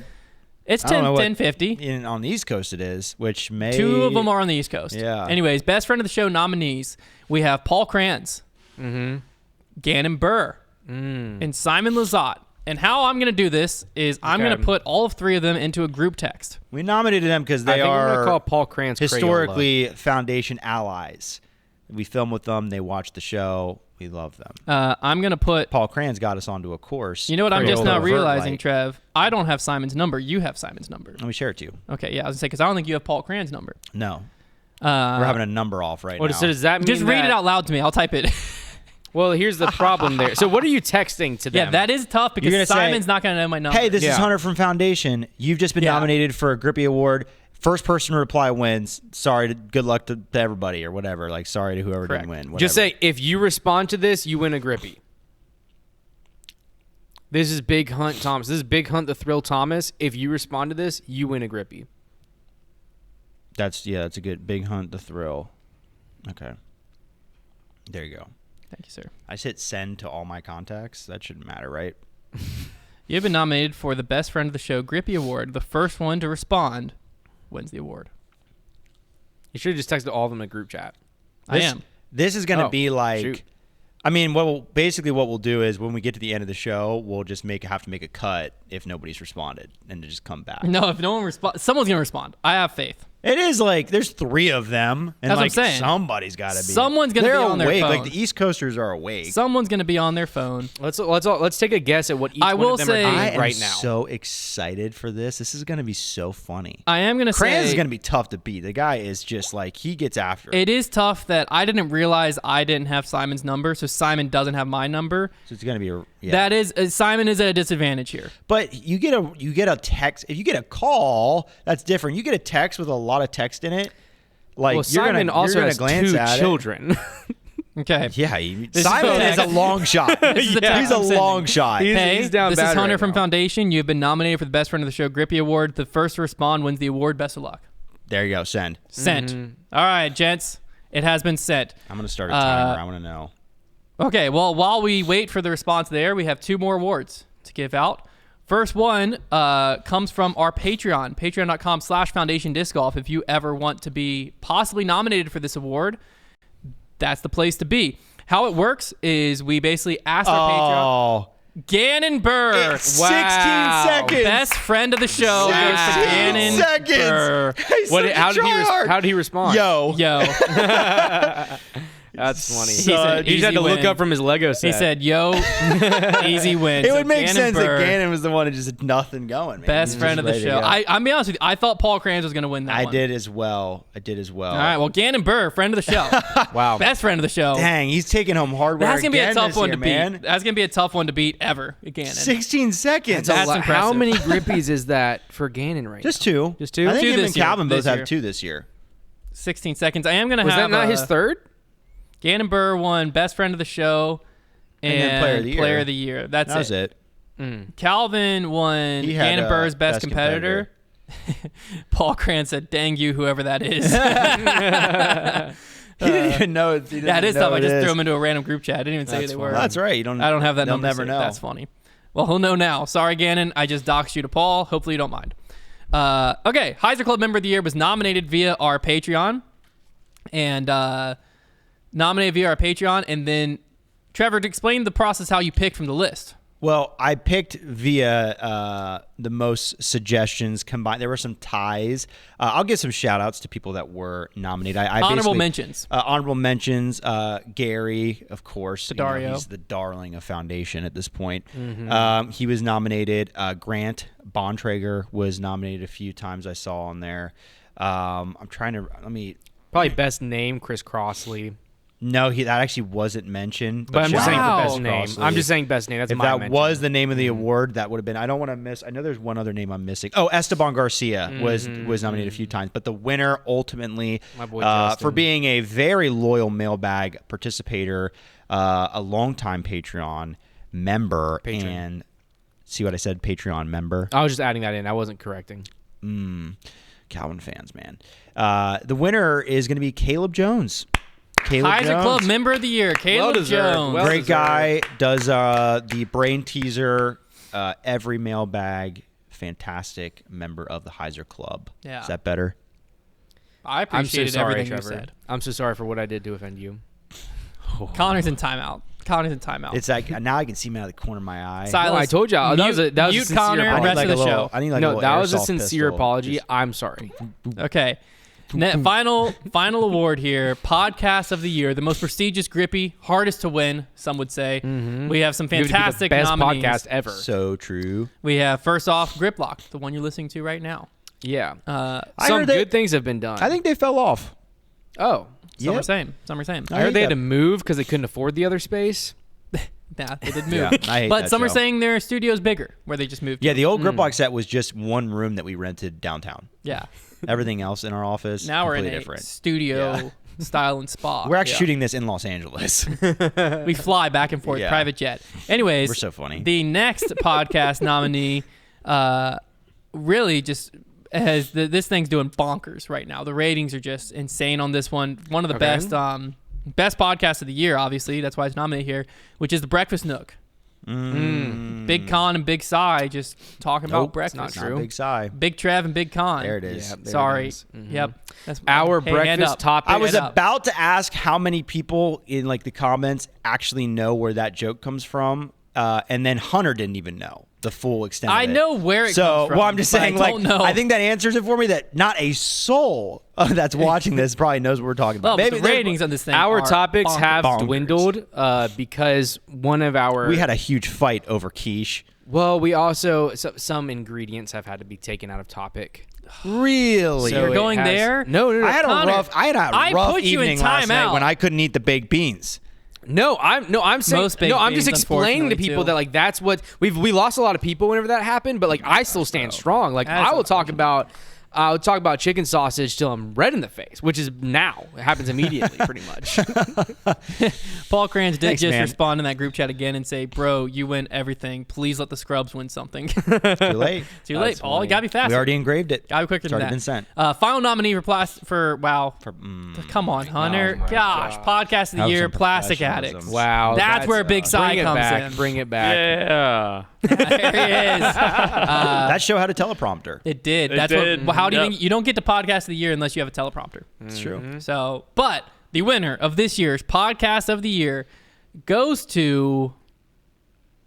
it's I don't know what- 10-50. on the East Coast it is, which may 2 of them are on the East Coast. Yeah. Anyways, Best Friend of the Show nominees, we have Paul Kranz, Ganon Burr, and Simon Lizotte. And how I'm going to do this is I'm going to put all of 3 of them into a group text. We nominated them because I they think we're are gonna call Paul Krantz historically Foundation allies. We film with them. They watch the show. We love them. I'm going to put... Paul Crane's got us onto a course. You know what I'm just now Crayola realizing, Vert Trev? I don't have Simon's number. You have Simon's number. Let me share it to you. Okay, yeah. I was going to say, because I don't think you have Paul Cran's number. No. We're having a number off right now. So does that mean Just read it out loud to me. I'll type it. Well, here's the problem there. So what are you texting to them? Yeah, that is tough You're gonna because Simon's not going to know my number. Hey, this is Yeah. Hunter from Foundation. You've just been nominated for a Grippy Award. First person to reply wins. Sorry, good luck to everybody or whatever. Like, sorry to whoever Correct. didn't win. Whatever. Just say, if you respond to this, you win a Grippy. This is Big Hunt Thomas. This is Big Hunt the Thrill Thomas. If you respond to this, you win a Grippy. That's a good Big Hunt the Thrill. Okay. There you go. Thank you, sir. I just hit send to all my contacts. That shouldn't matter, right? You've been nominated for the Best Friend of the Show Grippy Award. The first one to respond wins the award. You should have just texted all of them in a group chat. I am. This is going to Oh, be like... shoot. I mean, what we'll do is when we get to the end of the show, we'll just have to make a cut if nobody's responded and to just come back. No, if no one responds, someone's going to respond. I have faith. It is like there's 3 of them, and That's what like I'm saying. somebody's got to be. Someone's gonna They're be on their awake. phone. Like the East Coasters are awake. Someone's going to be on their phone. Let's take a guess at what each I one will of them say- are I doing am right now. so excited for this. This is going to be so funny. I am going to Kranz say is going to be tough to beat. The guy is just like he gets after it. it is tough that I didn't realize I didn't have Simon's number, so Simon doesn't have my number. So it's going to be That is Simon is at a disadvantage here. But you get a text. If you get a call, that's different. You get a text with a lot of text in it. Like Well, you're Simon gonna, also you're gonna has glance 2 at children. Okay. It. Yeah, This Simon is is a long shot. This is the text He's a I'm sending. long shot. Hey, he's down this is bad Hunter right from now. Foundation. You've been nominated for the Best Friend of the Show Grippy Award. The first to respond wins the award. Best of luck. There you go. Send. Sent. Mm-hmm. All right, gents. It has been sent. I'm gonna start a timer. I want to know. Okay, well, while we wait for the response there, we have 2 more awards to give out. First one comes from our Patreon, patreon.com/Foundation Disc Golf. If you ever want to be possibly nominated for this award, that's the place to be. How it works is we basically ask our Patreon. Ganon Burr, 16 seconds. best friend of the show, goes to 16 Ganon seconds. Burr. He's such a tryhard. How did he respond? Yo. Yo, That's funny. He said, He just had "Easy to look win." up from his Lego set. He said, "Yo, easy win." It So would make Ganon sense Burr, that Gannon was the one who just had nothing going, man. best He was friend just of the ready to show. go. I'm be honest with you. I thought Paul Kranz was going to win that I one. did as well. All right. Well, Ganon Burr, friend of the show. Wow. Best friend of the show. Dang, he's taking home hardware. That's gonna be a again tough this one year, to beat. man. That's gonna be a tough one to beat ever. Ganon. 16 seconds. That's How impressive. many Grippies is that for Ganon right Just now? 2. Just 2? I think 2 him this and year. Calvin both This have year. 2 this year. 16 seconds. I am gonna Was have. that not his third? Ganon Burr won best friend of the show And then player of the year. That's That was it. Calvin won He had, Ganon Burr's best competitor. Paul Kranz said, "Dang you, whoever that is." He didn't even know it. He That didn't is know tough. I it just is. threw him into a random group chat. I didn't even say who they were. Well, that's right. You don't. I don't have that they'll number. never saved. know. That's funny. Well, he'll know now. Sorry, Ganon. I just doxed you to Paul. Hopefully you don't mind. Okay. Heiser Club Member of the Year was nominated via our Patreon. And and then Trevor, to explain the process how you picked from the list. Well, I picked via the most suggestions combined. There were some ties. I'll give some shout outs to people that were nominated. I Honorable basically- mentions. Honorable mentions. Gary, of course. You know, Dario. he's the darling of Foundation at this point. Mm-hmm. He was nominated. Grant Bontrager was nominated a few times I saw on there. I'm trying to... Probably best name, Chris Crossley. No, that actually wasn't mentioned. But I'm just saying Wow. for best name. Crossley. I'm just saying best name. That's If my that mention. was the name of the award, that would have been. I don't want to miss. I know there's one other name I'm missing. Oh, Esteban Garcia was nominated a few times, but the winner ultimately My boy Justin. for being a very loyal mailbag participator, a longtime Patreon member, and see what I said, Patreon member. I was just adding that in. I wasn't correcting. Calvin fans, man. The winner is going to be Caleb Jones. Caleb Heiser Jones. Club Member of the Year, Caleb deserved. Jones. Well Great deserved. guy, does the brain teaser, every mailbag, fantastic member of the Heiser Club. Yeah. Is that better? I I'm so appreciated sorry, everything Trevor. you said. I'm so sorry for what I did to offend you. Connor's in timeout. Connor's in timeout. It's like now I can see him out of the corner of my eye. Silas, No, I told you that was a mute sincere Connor. apology. Rest of the show. I need like a No, little that was a airsoft sincere pistol. apology. Just- I'm sorry. Okay. Final award here. Podcast of the year. The most prestigious Grippy. Hardest to win, some would say. We have some Give it to be fantastic the best nominees. podcast ever. So true. We have, first off, Griplock, the one you're listening to right now. Yeah. I Some heard they- good things have been done. I think they fell off. Oh. Some Yep. are same. Some are same. I heard they had that. to move because they couldn't afford the other space. Nah, they did move. Yeah, I hate but that some are show. saying their studio's bigger, where they just moved. Yeah, to. the old Griplock set was just one room that we rented downtown. Yeah. Everything else in our office, Now we're in completely a different. studio style and spa. We're actually Yeah. shooting this in Los Angeles. We fly back and forth, Yeah. private jet. Anyways, We're so funny. The next podcast nominee, really just has this thing's doing bonkers right now. The ratings are just insane on this one. One of the Okay. best podcast of the year, obviously. That's why it's nominated here, which is the Breakfast Nook. Big Con and Big Cy just talking about Nope, breakfast. not Not true. Big Sigh. Big Trev and Big Con. There it is. Yeah, there Sorry. it is. Yep. That's Our hey, hand breakfast up. topic. I was Hand up. about to ask how many people in like the comments actually know where that joke comes from, and then Hunter didn't even know the full extent. I of it. know where it so, comes from. well, I'm just but saying, I like, don't know. I think that answers it for me. That not a soul that's watching this probably knows what we're talking about. Well, but the there's- ratings on this thing. Our are topics bonkers. have Bonkers. dwindled because one of our We had a huge fight over quiche. well, we also some ingredients have had to be taken out of topic. Really? So You're it going has- there? No, no, no. I had Connor, I a rough put you in evening last night timeout. when I couldn't eat the baked beans. I'm saying Most baked I'm just beans, explaining to unfortunately, people too. that like that's what we lost a lot of people whenever that happened, but like I still stand strong. Like That's I will talk about chicken sausage till I'm red in the face, which is now. It happens immediately, pretty much. Paul Kranz did Thanks, just man. respond in that group chat again and say, "Bro, you win everything. Please let the scrubs win something." Too late. Too late, Paul. You gotta be faster. We already engraved it. Gotta be quicker It's than already that. been sent. Final nominee for wow. Come on, Hunter. my Gosh, podcast of the That was year, some Plastic professionalism. Addicts. Wow, That's where Big Cy bring it comes back. in. Bring it back. Yeah. There he is. That show had a teleprompter. It did. It That's did. what. How do you Yep. think you don't get the podcast of the year unless you have a teleprompter? It's true. So, but the winner of this year's podcast of the year goes to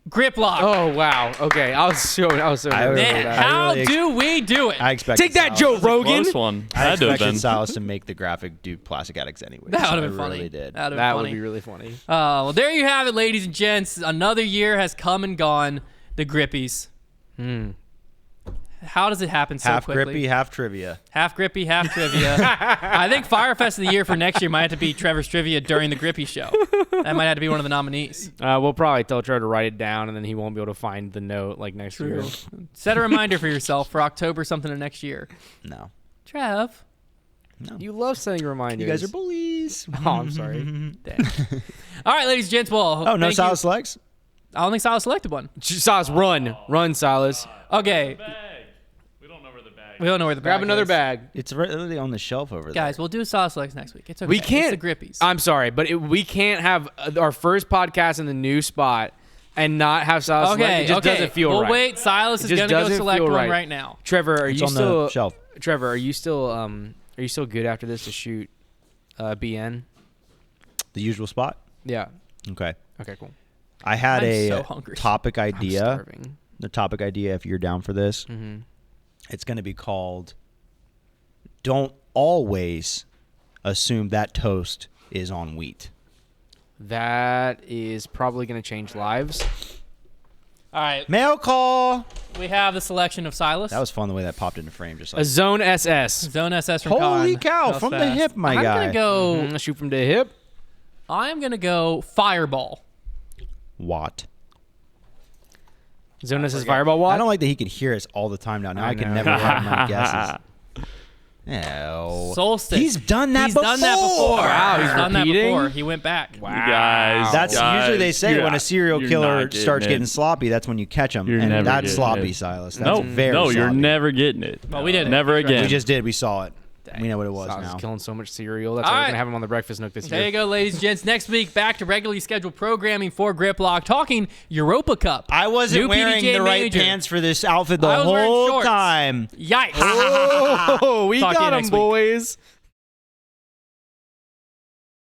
Griplock. Oh wow. Okay, I was so nervous. I Man, really- how really do we do it? I expected Take that, Silas- Joe Rogan. Close one. I Had to have expected been. Silas to make the graphic do Plastic Addicts anyway. That would have been I funny. Really did. That would That have would been be funny. really funny. Well, there you have it, ladies and gents. Another year has come and gone. The Grippies. How does it happen so Half quickly? grippy, half trivia. Half Grippy, half trivia. I think Firefest of the year for next year might have to be Trevor's trivia during the Grippy show. That might have to be one of the nominees. We'll probably tell Trevor to write it down, and then he won't be able to find the note like next year. Set a reminder for yourself for October something of next year. No. Trev. You love setting reminders. You guys are bullies. Oh, I'm sorry. Dang. All right, ladies and gents. Well, Oh, no thank Silas you. Legs? I don't think Silas selected one. Silas, run, Silas. Okay. We don't know where the bag We don't know where the Grab bag another is. bag. It's really on the shelf over there. Guys, we'll do Silas Legs next week. It's okay. We can't. It's the Grippies. I'm sorry, but we can't have our first podcast in the new spot and not have Silas. Okay, It just okay. doesn't feel we'll right. wait. Silas is It going just to go doesn't select feel one right now. Trevor, are It's you on still the shelf. Trevor, are you still good after this to shoot BN? The usual spot? Yeah. Okay. Okay, cool. I had I'm a so hungry. topic I'm idea. starving. The topic idea, if you're down for this, it's going to be called Don't Always Assume That Toast is on Wheat. That is probably going to change lives. All right. Mail call. We have the selection of Silas. That was fun the way that popped into frame. Just A like, Zone SS. Zone SS from holy Con. cow, That was from the fast. hip, my I'm guy. going to go. Shoot from the hip. I'm going to go Fireball. Watt. Zone SS Fireball Walk. I don't like that he can hear us all the time now. Now I can know. never have my guesses. No. Solstice. He's done that He's before. done that before. Wow, he's done that repeating? before. He went back. Wow. You guys. That's usually they say you're when a not- serial you're killer not starts it. getting sloppy, that's when you catch him. You're And never that's getting sloppy, it. Silas. That's No, very no, you're sloppy. never getting it. Well, we did it. Never again. We just did. We saw it. We know what it was Silas now. is killing so much cereal. That's All why we're right. going to have him on the Breakfast Nook this There you year. go, ladies and gents. Next week, back to regularly scheduled programming for Griplock, talking Europa Cup. I wasn't New wearing PDJ the right major. pants for this outfit the I was wearing whole shorts. time. Yikes. Oh, we Talk to you got him, next week. boys.